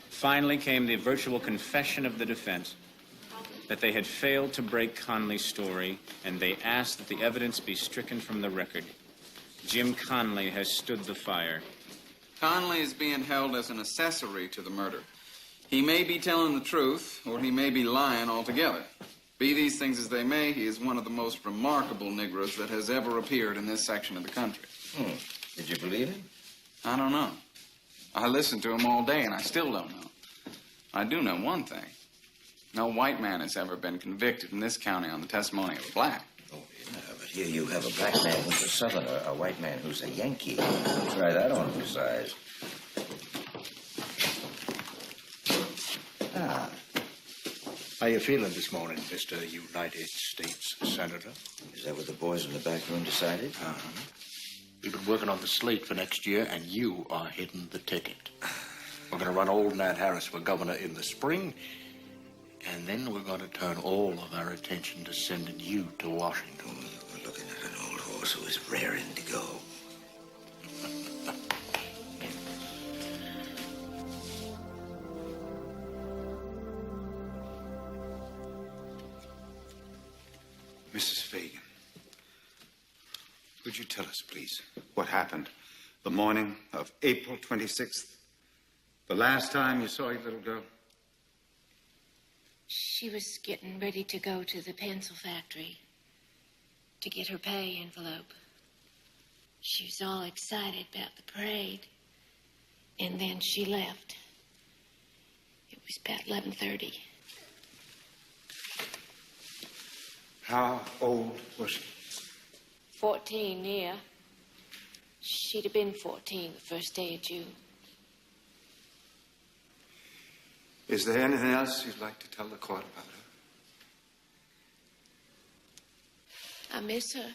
Finally came the virtual confession of the defense that they had failed to break Conley's story, and they asked that the evidence be stricken from the record. Jim Conley has stood the fire. Conley is being held as an accessory to the murder. He may be telling the truth, or he may be lying altogether. Be these things as they may, he is one of the most remarkable Negroes that has ever appeared in this section of the country. Did you believe him? I don't know. I listened to him all day, and I still don't know. I do know one thing. No white man has ever been convicted in this county on the testimony of a black. Oh, yeah, but here you have a black man who's a Southerner, a white man who's a Yankee. Try that on for size. How you feeling this morning, Mr. United States Senator? Is that what the boys in the back room decided? We've been working on the slate for next year, and you are hitting the ticket. We're going to run old Nat Harris for governor in the spring, and then we're going to turn all of our attention to sending you to Washington. We're looking at an old horse who is raring to go. Mrs. Phagan, could you tell us, please, what happened the morning of April 26th? The last time you saw your little girl? She was getting ready to go to the pencil factory to get her pay envelope. She was all excited about the parade, and then she left. It was about 11:30. How old was she? 14, yeah. She'd have been 14 the first day of June. Is there anything else you'd like to tell the court about her? I miss her.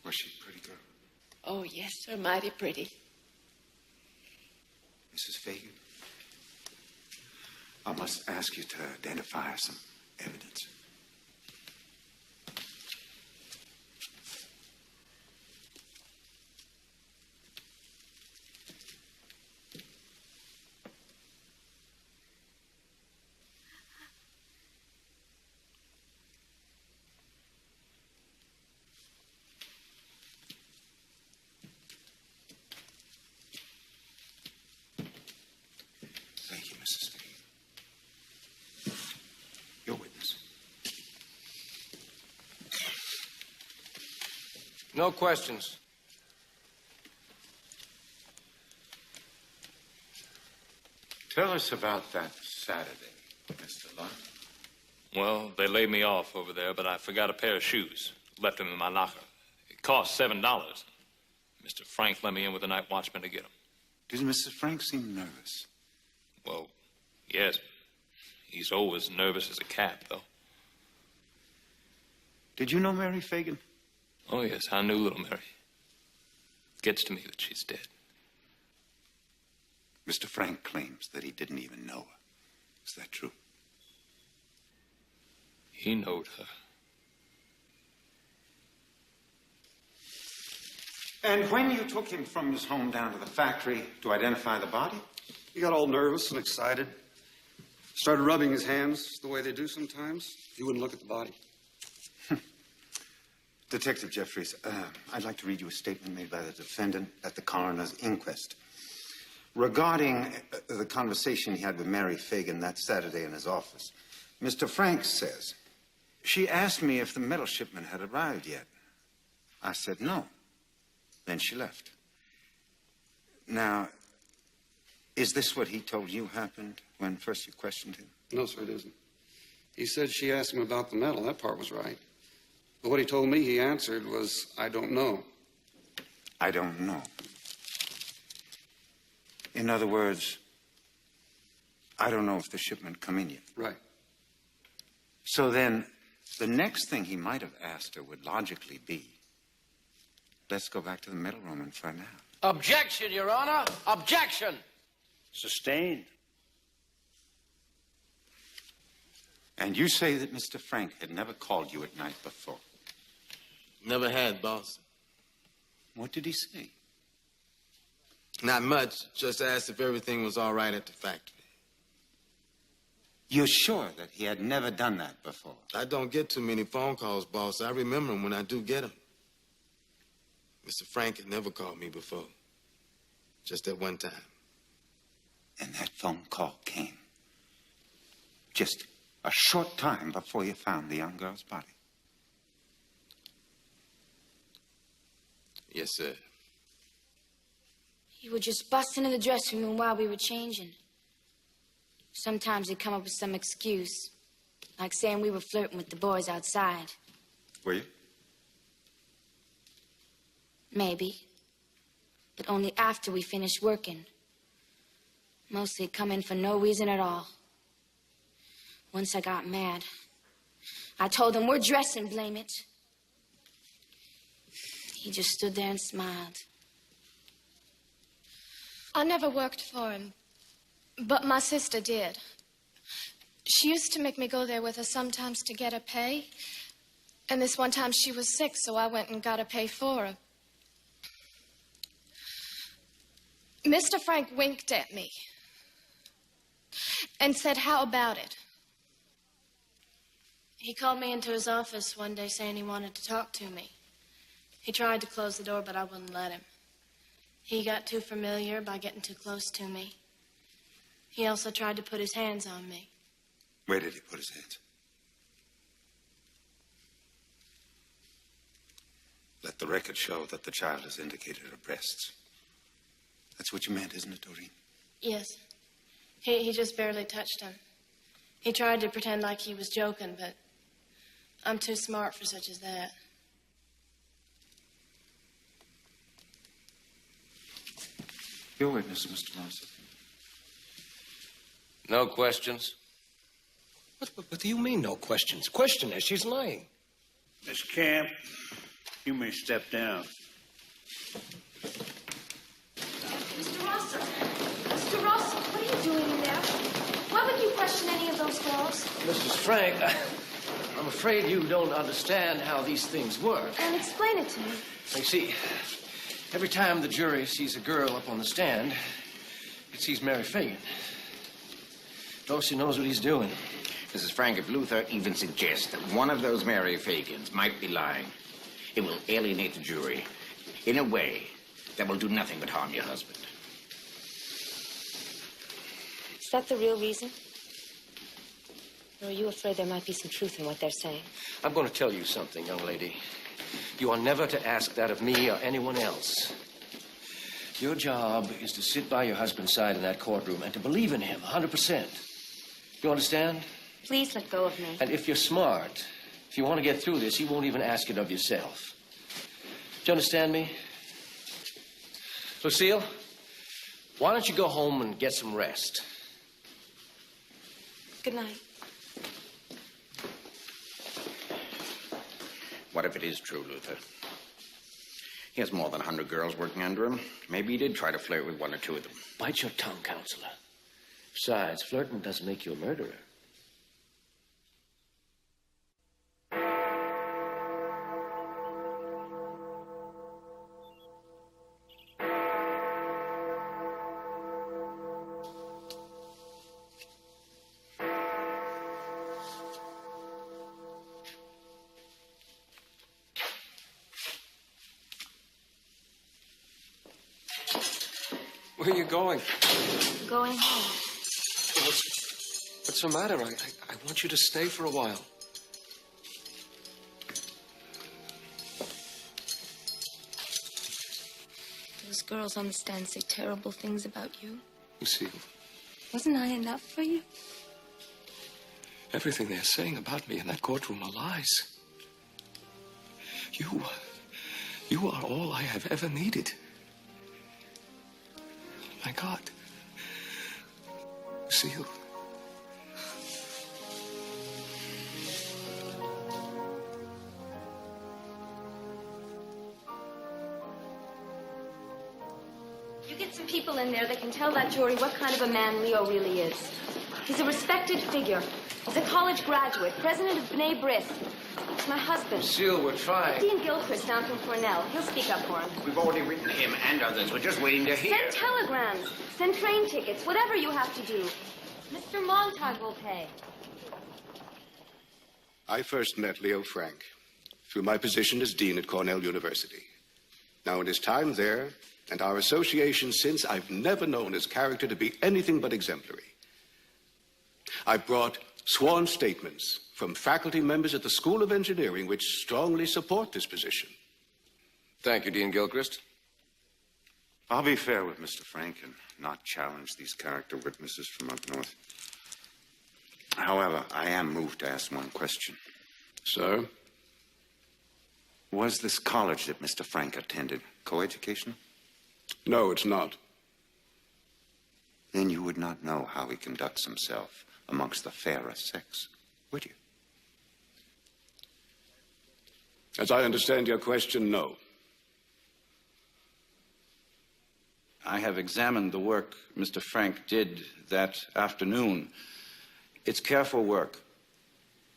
Was she a pretty girl? Oh, yes, sir, mighty pretty. Mrs. Phagan, I must ask you to identify some evidence. No questions. Tell us about that Saturday, Mr. Lott. Well, they laid me off over there, but I forgot a pair of shoes. Left them in my locker. It cost $7. Mr. Frank let me in with the night watchman to get them. Didn't Mr. Frank seem nervous? Well, yes. He's always nervous as a cat, though. Did you know Mary Phagan? Oh, yes, I knew little Mary. It gets to me that she's dead. Mr. Frank claims that he didn't even know her. Is that true? He knowed her. And when you took him from his home down to the factory to identify the body? He got all nervous and excited. Started rubbing his hands the way they do sometimes. He wouldn't look at the body. Detective Jeffries, I'd like to read you a statement made by the defendant at the coroner's inquest regarding the conversation he had with Mary Phagan that Saturday in his office. Mr. Frank says, "She asked me if the metal shipment had arrived yet. I said no. Then she left." Now, is this what he told you happened when first you questioned him? No, sir, it isn't. He said she asked him about the metal. That part was right. But what he told me he answered was, "I don't know." I don't know. In other words, I don't know if the shipment come in yet. Right. So then, the next thing he might have asked her would logically be, let's go back to the metal room and find out. Objection, Your Honor. Objection. Sustained. And you say that Mr. Frank had never called you at night before? Never had, boss. What did he say? Not much. Just asked if everything was all right at the factory. You're sure that he had never done that before? I don't get too many phone calls, boss. I remember them when I do get them. Mr. Frank had never called me before. Just that one time. And that phone call came just a short time before you found the young girl's body. Yes, sir. He would just bust into the dressing room while we were changing. Sometimes he'd come up with some excuse, like saying we were flirting with the boys outside. Were you? Maybe. But only after we finished working. Mostly he'd come in for no reason at all. Once I got mad. I told him, we're dressing, blame it. He just stood there and smiled. I never worked for him, but my sister did. She used to make me go there with her sometimes to get her pay. And this one time she was sick, so I went and got her pay for her. Mr. Frank winked at me and said, how about it? He called me into his office one day saying he wanted to talk to me. He tried to close the door, but I wouldn't let him. He got too familiar by getting too close to me. He also tried to put his hands on me. Where did he put his hands? Let the record show that the child has indicated her breasts. That's what you meant, isn't it, Doreen? Yes. He just barely touched him. He tried to pretend like he was joking, but I'm too smart for such as that. Your witness, Mr. Lawson. No questions? What do you mean, no questions? Question her. She's lying. Miss Camp, you may step down. Mr. Russell! Mr. Russell, what are you doing in there? Why would you question any of those girls? Mrs. Frank, I'm afraid you don't understand how these things work. And explain it to me. You see, every time the jury sees a girl up on the stand, it sees Mary Phagan. Dorsey knows what he's doing. Mrs. Frank, if Luther even suggests that one of those Mary Phagans might be lying, it will alienate the jury in a way that will do nothing but harm your husband. Is that the real reason? Or are you afraid there might be some truth in what they're saying? I'm going to tell you something, young lady. You are never to ask that of me or anyone else. Your job is to sit by your husband's side in that courtroom and to believe in him 100%. You understand? Please let go of me. And if you're smart, if you want to get through this, you won't even ask it of yourself. Do you understand me? Lucille, why don't you go home and get some rest? Good night. What if it is true, Luther? He has more than 100 girls working under him. Maybe he did try to flirt with one or two of them. Bite your tongue, counselor. Besides, flirting doesn't make you a murderer. Where are you going? Going home. What's the matter? I want you to stay for a while. Those girls on the stand say terrible things about you. Lucille, Wasn't I enough for you? everything they're saying about me in that courtroom are lies. You are all I have ever needed. My God. Lucille. You get some people in there that can tell that jury what kind of a man Leo really is. He's a respected figure. He's a college graduate, president of B'nai B'rith. It's my husband. Lucille, we're trying. Dean Gilchrist down from Cornell. He'll speak up for him. We've already written him and others. We're just waiting to hear. Send telegrams. Send train tickets. Whatever you have to do. Mr. Montag will pay. I first met Leo Frank through my position as dean at Cornell University. Now, in his time there, and our association since, I've never known his character to be anything but exemplary. I brought sworn statements from faculty members at the School of Engineering which strongly support this position. Thank you, Dean Gilchrist. I'll be fair with Mr. Frank and not challenge these character witnesses from up north. However, I am moved to ask one question. Sir? Was this college that Mr. Frank attended coeducational? No, it's not. Then you would not know how he conducts himself amongst the fairer sex, would you? As I understand your question, no. I have examined the work Mr. Frank did that afternoon. It's careful work.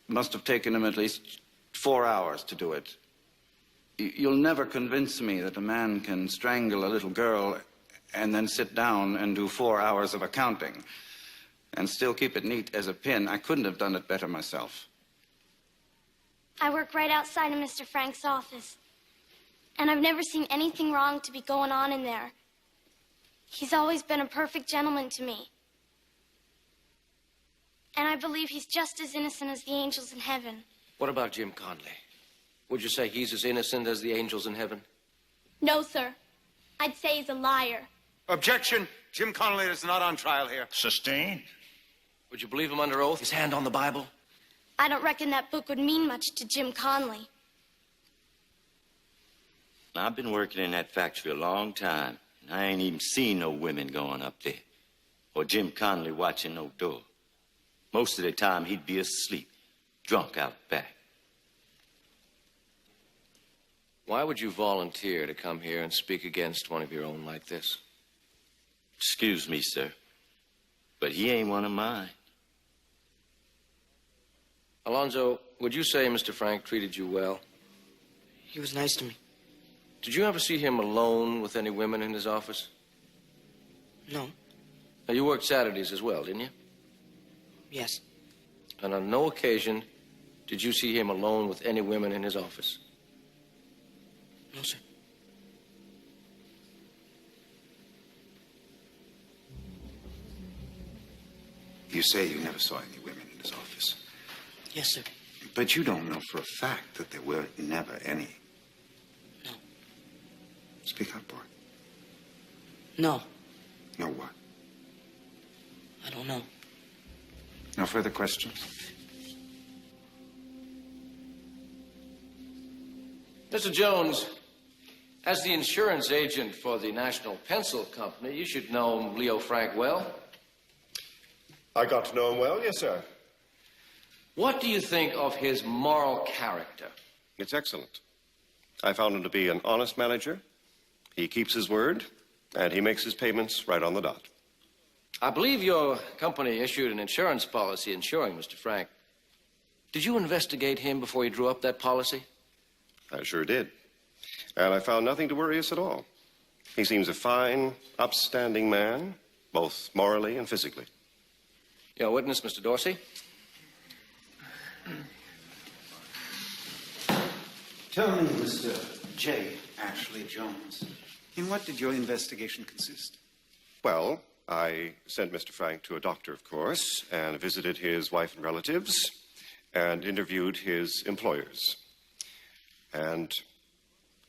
Must have taken him at least 4 hours to do it. You'll never convince me that a man can strangle a little girl and then sit down and do 4 hours of accounting and still keep it neat as a pin. I couldn't have done it better myself. I work right outside of Mr. Frank's office, and I've never seen anything wrong to be going on in there. He's always been a perfect gentleman to me. And I believe he's just as innocent as the angels in heaven. What about Jim Conley? Would you say he's as innocent as the angels in heaven? No, sir. I'd say he's a liar. Objection. Jim Conley is not on trial here. Sustained. Would you believe him under oath? His hand on the Bible? I don't reckon that book would mean much to Jim Conley. I've been working in that factory a long time, and I ain't even seen no women going up there, or Jim Conley watching no door. Most of the time, he'd be asleep, drunk out back. Why would you volunteer to come here and speak against one of your own like this? Excuse me, sir, but he ain't one of mine. Alonzo, would you say Mr. Frank treated you well? He was nice to me. Did you ever see him alone with any women in his office? No. Now, you worked Saturdays as well, didn't you? Yes. And on no occasion did you see him alone with any women in his office? No, sir. You say you never saw any women in his office. Yes, sir. But you don't know for a fact that there were never any. No. Speak up, boy. No. No what? I don't know. No further questions? Mr. Jones, as the insurance agent for the National Pencil Company, you should know Leo Frank well. I got to know him well, yes, sir. What do you think of his moral character? It's excellent. I found him to be an honest manager. He keeps his word, and he makes his payments right on the dot. I believe your company issued an insurance policy insuring Mr. Frank. Did you investigate him before you drew up that policy? I sure did. And I found nothing to worry us at all. He seems a fine, upstanding man, both morally and physically. Your witness, Mr. Dorsey? Tell me, Mr. J. Ashley Jones, in what did your investigation consist? Well, I sent Mr. Frank to a doctor, of course, and visited his wife and relatives, and interviewed his employers. And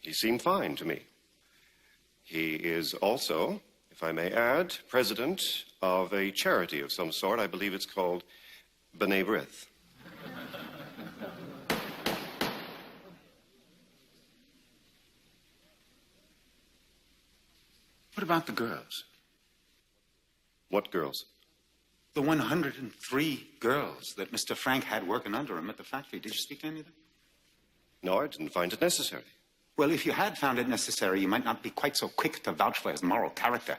he seemed fine to me. He is also, if I may add, president of a charity of some sort. I believe it's called B'nai B'rith. What about the girls? What girls? The 103 girls that Mr. Frank had working under him at the factory. Did you speak to any of them? No, I didn't find it necessary. Well, if you had found it necessary, you might not be quite so quick to vouch for his moral character.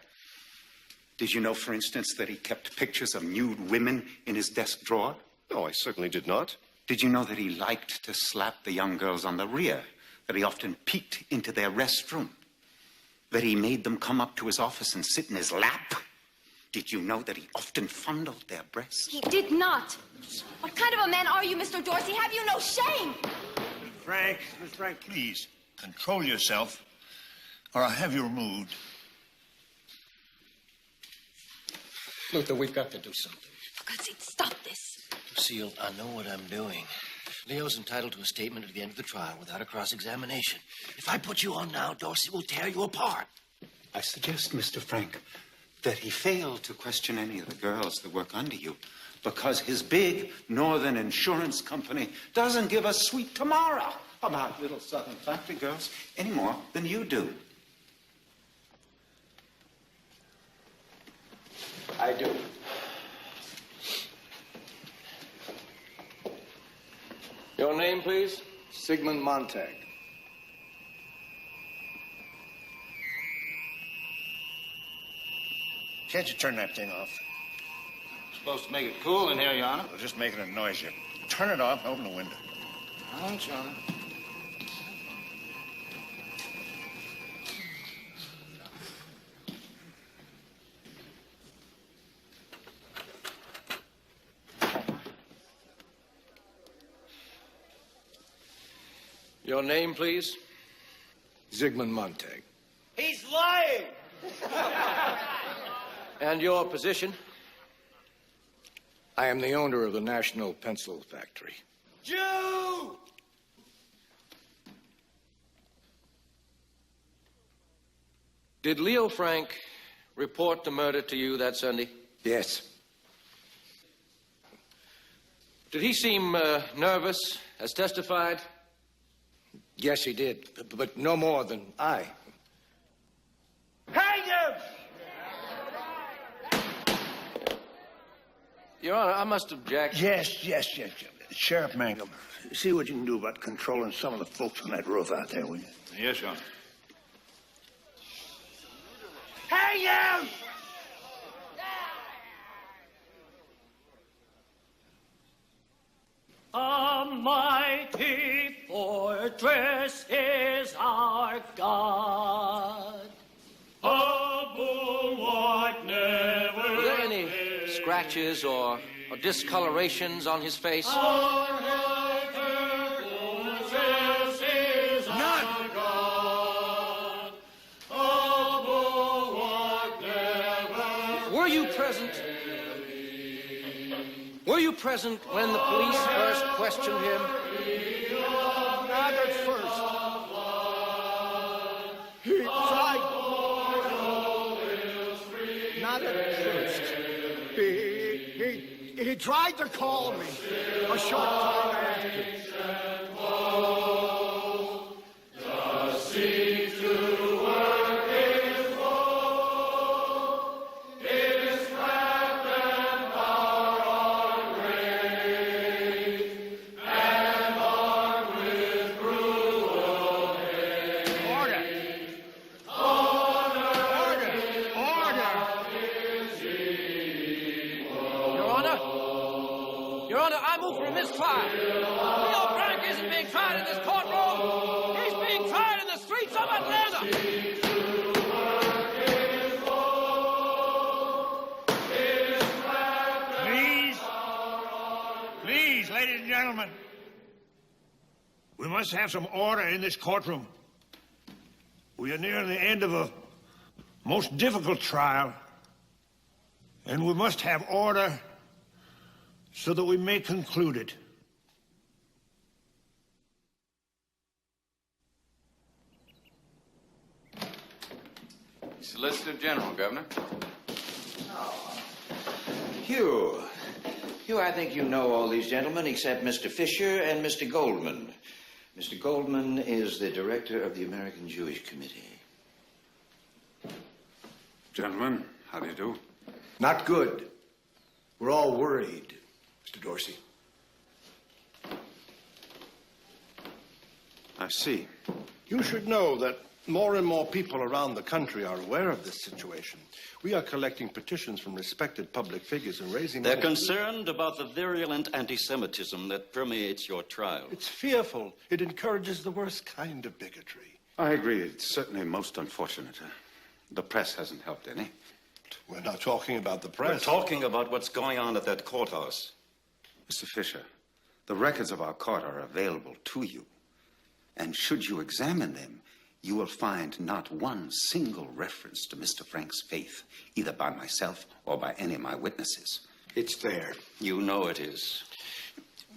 Did you know, for instance, that he kept pictures of nude women in his desk drawer? No, I certainly did not. Did you know that he liked to slap the young girls on the rear? That he often peeked into their restroom? That he made them come up to his office and sit in his lap? Did you know that he often fondled their breasts? He did not. What kind of a man are you, Mr. Dorsey? Have you no shame? Frank, Miss Frank, please, control yourself, or I'll have you removed. Luther, we've got to do something. For God's sake, stop this. Lucille, I know what I'm doing. Leo's entitled to a statement at the end of the trial without a cross-examination. If I put you on now, Dorsey will tear you apart. I suggest, Mr. Frank, that he fail to question any of the girls that work under you because his big Northern insurance company doesn't give a sweet tomorrow about little Southern factory girls any more than you do. I do. Your name, please? Sigmund Montag. Can't you turn that thing off? Supposed to make it cool in here, Your Honor. We're just making it noisier. Turn it off and open the window. All right, Your Honor. Your name, please? Sigmund Montag. He's lying! And your position? I am the owner of the National Pencil Factory. Jew! Did Leo Frank report the murder to you that Sunday? Yes. Did he seem nervous, as testified? Yes, he did, but no more than I. Hang him! Your Honor, I must object. Yes. Sheriff Mangum, see what you can do about controlling some of the folks on that roof out there, will you? Yes, Your Honor. Hang him! A mighty fortress is our God. A bulwark never. Were there any scratches or discolorations on his face? Our fortress is our God. A bulwark never. Were you present? Were you present when the police first questioned him? Not at first. He tried. Not at first. He tried to call me a short time after. Trial. Leo Frank isn't being tried in this courtroom. He's being tried in the streets of Atlanta. Please, ladies and gentlemen. We must have some order in this courtroom. We are near the end of a most difficult trial, and we must have order so that we may conclude it. Solicitor General, Governor. Hugh. Hugh, I think you know all these gentlemen except Mr. Fisher and Mr. Goldman. Mr. Goldman is the director of the American Jewish Committee. Gentlemen, how do you do? Not good. We're all worried, Mr. Dorsey. I see. You should know that More and more people around the country are aware of this situation. We are collecting petitions from respected public figures and raising They're money. concerned about the virulent anti-Semitism that permeates your trial. It's fearful. It encourages the worst kind of bigotry. I agree. It's certainly most unfortunate. The press hasn't helped any. We're not talking about the press. We're talking about what's going on at that courthouse. Mr. Fisher, the records of our court are available to you. And should you examine them, you will find not one single reference to Mr. Frank's faith, either by myself or by any of my witnesses. It's there. You know it is.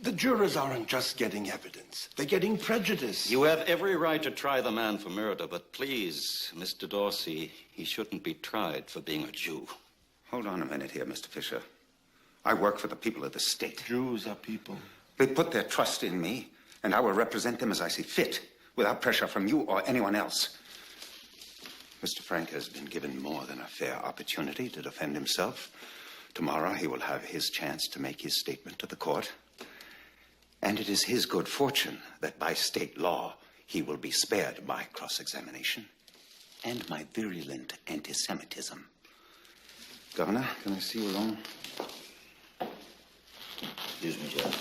The jurors aren't just getting evidence. They're getting prejudice. You have every right to try the man for murder, but please, Mr. Dorsey, he shouldn't be tried for being a Jew. Hold on a minute here, Mr. Fisher. I work for the people of the state. Jews are people. They put their trust in me, and I will represent them as I see fit, without pressure from you or anyone else. Mr. Frank has been given more than a fair opportunity to defend himself. Tomorrow he will have his chance to make his statement to the court. And it is his good fortune that by state law he will be spared my cross-examination and my virulent anti-Semitism. Governor, can I see you alone? Excuse me, Judge.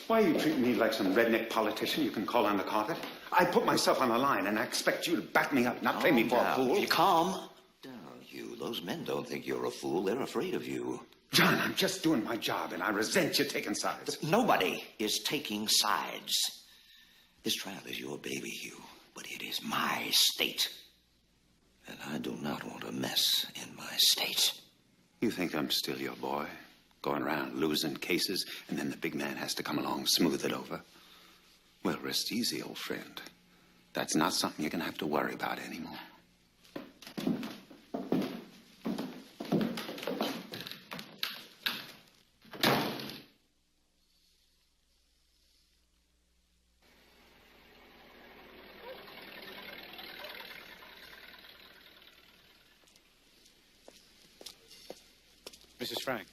Why are you treating me like some redneck politician you can call on the carpet? I put myself on the line, and I expect you to back me up, not play me for a fool. Calm down, you. Those men don't think you're a fool. They're afraid of you. John, I'm just doing my job, and I resent you taking sides. Nobody is taking sides. This trial is your baby, Hugh, but it is my state. And I do not want a mess in my state. You think I'm still your boy? Going around losing cases, and then the big man has to come along and smooth it over? Well, rest easy, old friend. That's not something you're going to have to worry about anymore. Mrs. Frank.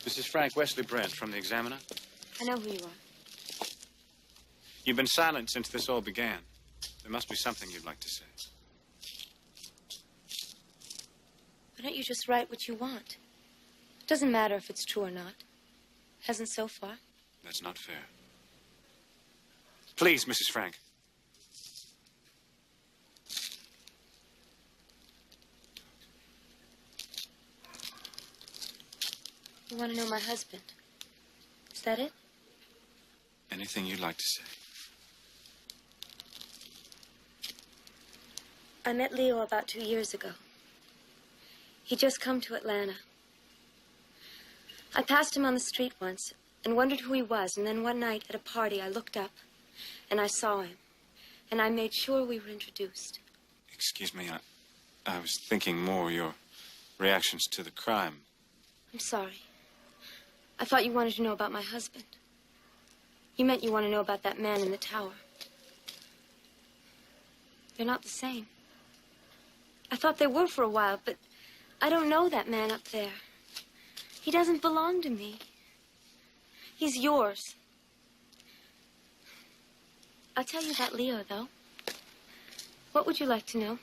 Mrs. Frank, Wesley Brent from the Examiner. I know who you are. You've been silent since this all began. There must be something you'd like to say. Why don't you just write what you want? It doesn't matter if it's true or not. Hasn't so far. That's not fair. Please, Mrs. Frank. You want to know my husband? Is that it? Anything you'd like to say. I met Leo about 2 years ago. He'd just come to Atlanta. I passed him on the street once and wondered who he was, and then one night at a party I looked up and I saw him, and I made sure we were introduced. Excuse me, I was thinking more your reactions to the crime. I'm sorry. I thought you wanted to know about my husband. You meant you want to know about that man in the tower. They're not the same. I thought they were for a while, but I don't know that man up there. He doesn't belong to me. He's yours. I'll tell you about Leo, though. What would you like to know?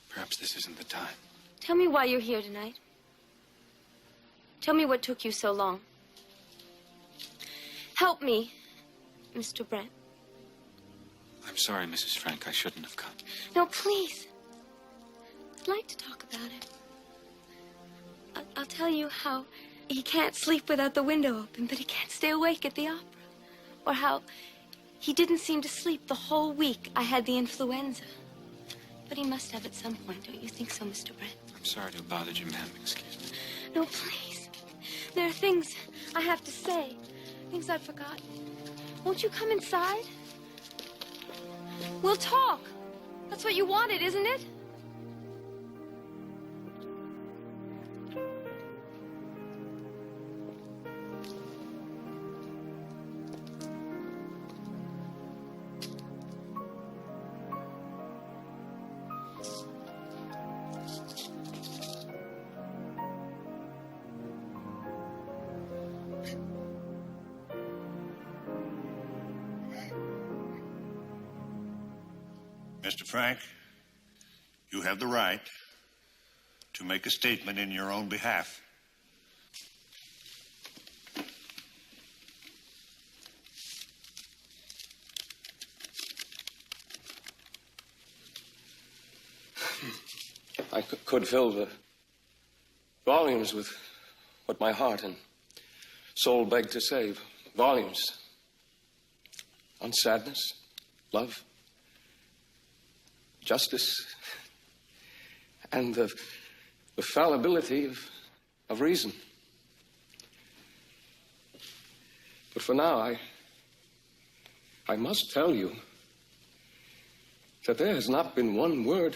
Perhaps this isn't the time. Tell me why you're here tonight. Tell me what took you so long. Help me, Mr. Brent. I'm sorry, Mrs. Frank. I shouldn't have come. No, please. I'd like to talk about it. I'll tell you how he can't sleep without the window open, but he can't stay awake at the opera. Or how he didn't seem to sleep the whole week I had the influenza. But he must have at some point, don't you think so, Mr. Brent? I'm sorry to have bothered you, ma'am. Excuse me. No, please. There are things I have to say. Things I've forgotten. Won't you come inside? We'll talk. That's what you wanted, isn't it? Mr. Frank, you have the right to make a statement in your own behalf. I could fill the volumes with what my heart and soul begged to say. Volumes on sadness, love, justice, and the fallibility of reason. But for now, I must tell you that there has not been one word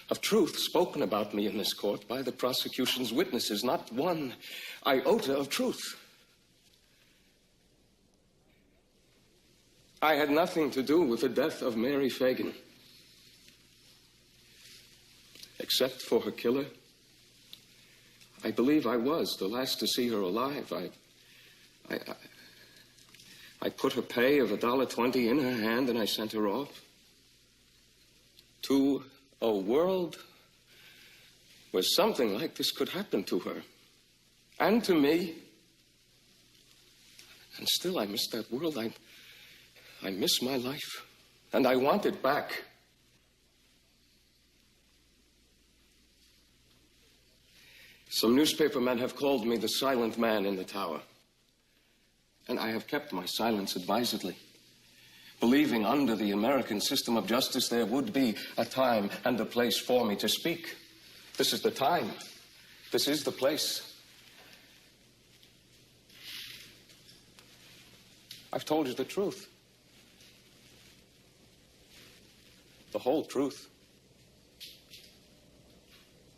of truth spoken about me in this court by the prosecution's witnesses, not one iota of truth. I had nothing to do with the death of Mary Phagan. Except for her killer, I believe I was the last to see her alive. I put her pay of $1.20 in her hand and I sent her off to a world where something like this could happen to her and to me. And still I miss that world. I miss my life and I want it back. Some newspapermen have called me the silent man in the tower. And I have kept my silence advisedly, believing under the American system of justice there would be a time and a place for me to speak. This is the time. This is the place. I've told you the truth. The whole truth.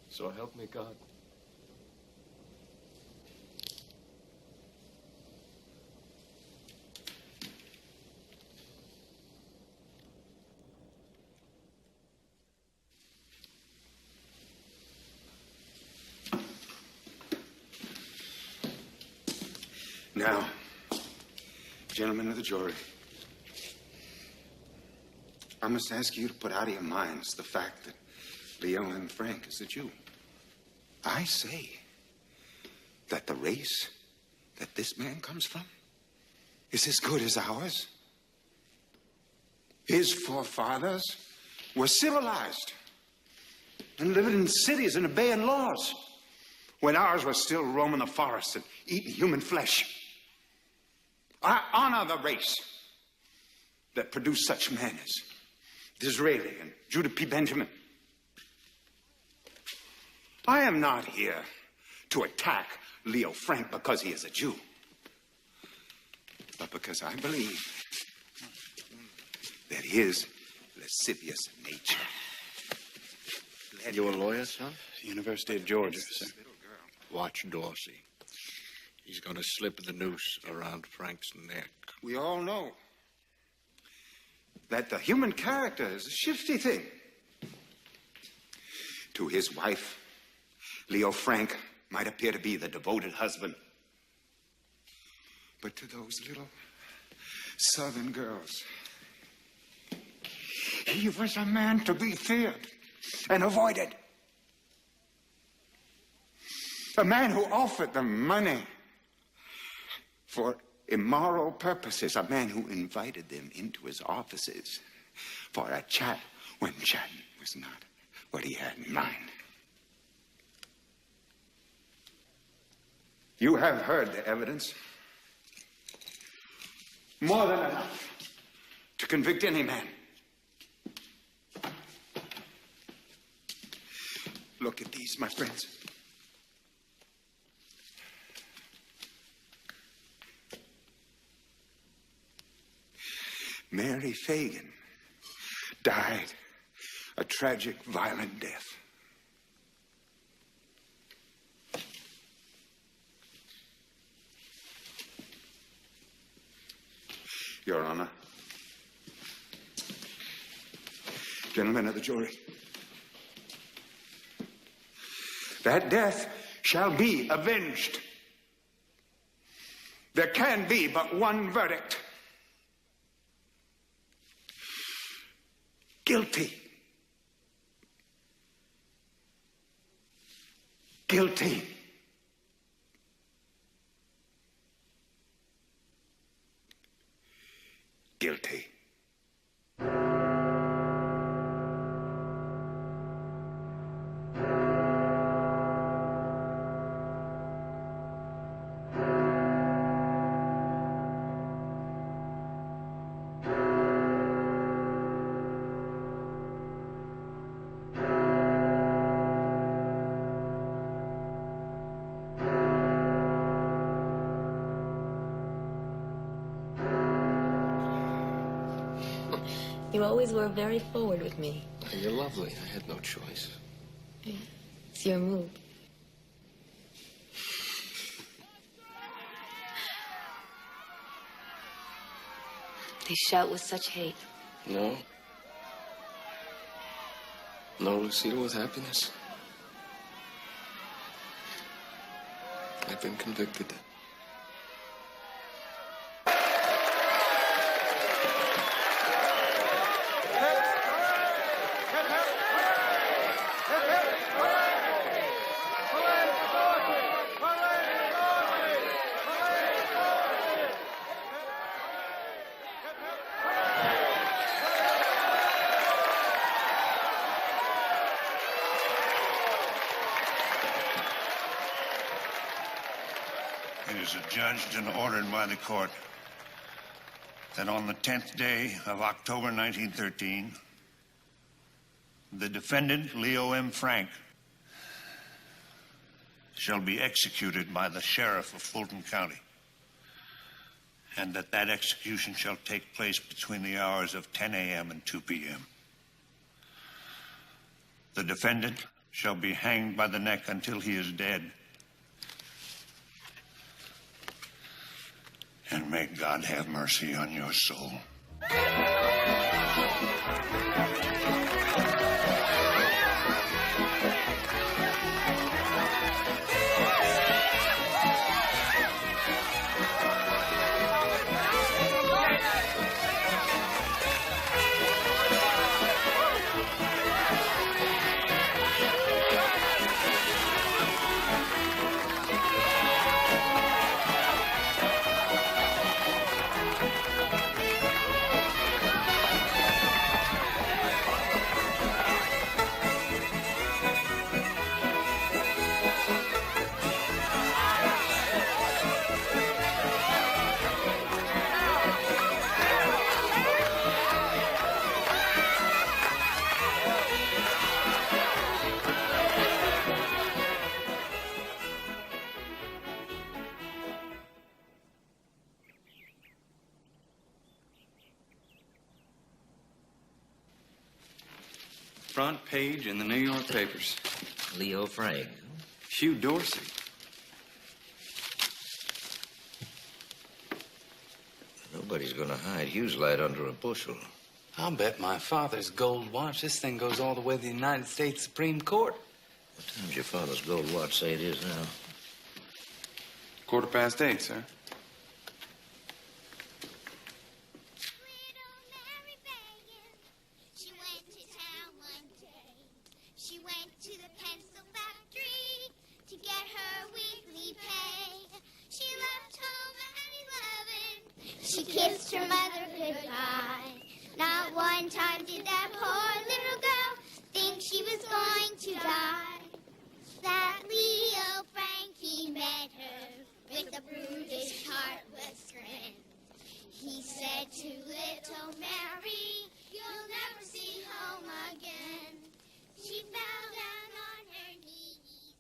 So help me God. Now, gentlemen of the jury, I must ask you to put out of your minds the fact that Leo and Frank is a Jew. I say that the race that this man comes from is as good as ours. His forefathers were civilized and living in cities and obeying laws, when ours were still roaming the forests and eating human flesh. I honor the race that produced such men as Disraeli and Judah P. Benjamin. I am not here to attack Leo Frank because he is a Jew, but because I believe that his lascivious nature. You a lawyer, son? University of Georgia, sir. Watch Dorsey. He's going to slip the noose around Frank's neck. We all know that the human character is a shifty thing. To his wife, Leo Frank might appear to be the devoted husband. But to those little southern girls, he was a man to be feared and avoided. A man who offered them money for immoral purposes. A man who invited them into his offices for a chat when chat was not what he had in mind. You have heard the evidence. More than enough to convict any man. Look at these, my friends. Mary Phagan died a tragic, violent death. Your Honor, gentlemen of the jury, that death shall be avenged. There can be but one verdict. Guilty. Guilty. Guilty. You always were very forward with me. You're lovely. I had no choice. Yeah. It's your move. They shout with such hate. No. No, Lucille, with happiness. I've been convicted. It is adjudged and ordered by the court that on the 10th day of October 1913, the defendant, Leo M. Frank, shall be executed by the sheriff of Fulton County, and that that execution shall take place between the hours of 10 a.m. and 2 p.m. The defendant shall be hanged by the neck until he is dead. And may God have mercy on your soul. Front page in the New York papers. Leo Frank. Hugh Dorsey. Nobody's gonna hide Hugh's light under a bushel. I'll bet my father's gold watch this thing goes all the way to the United States Supreme Court. What time's your father's gold watch say it is now? 8:15, sir. She went to the pencil factory to get her weekly pay. She left home at 11. She kissed her mother goodbye. Not one time did that poor little girl think she was going to die. That Leo Frankie met her with a brutish, heartless grin. He said to little Mary, "You'll never see home again." She fell down on her knees.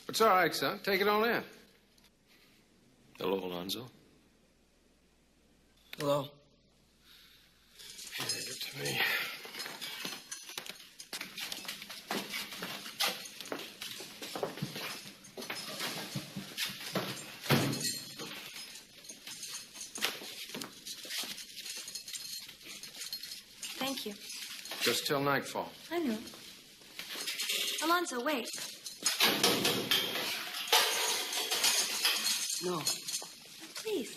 It's all right, son. Take it on in. Hello, Alonzo. Hello. Hand it to me. Thank you. Just till nightfall. I know. Alonzo, wait. No. Please.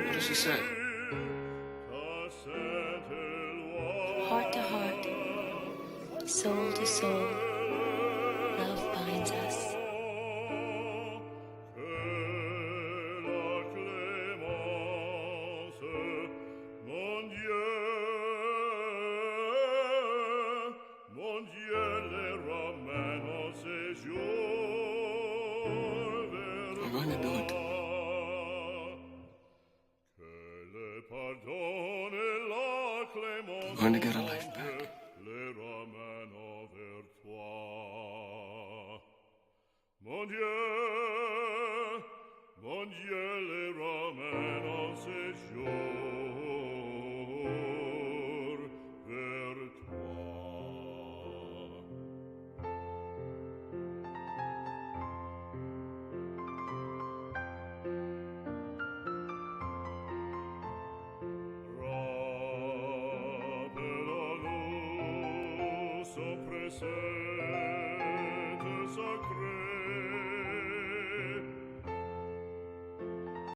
What does she say? Heart to heart, soul to soul, love binds us. I'm going to do it. I'm going to get her life back. Say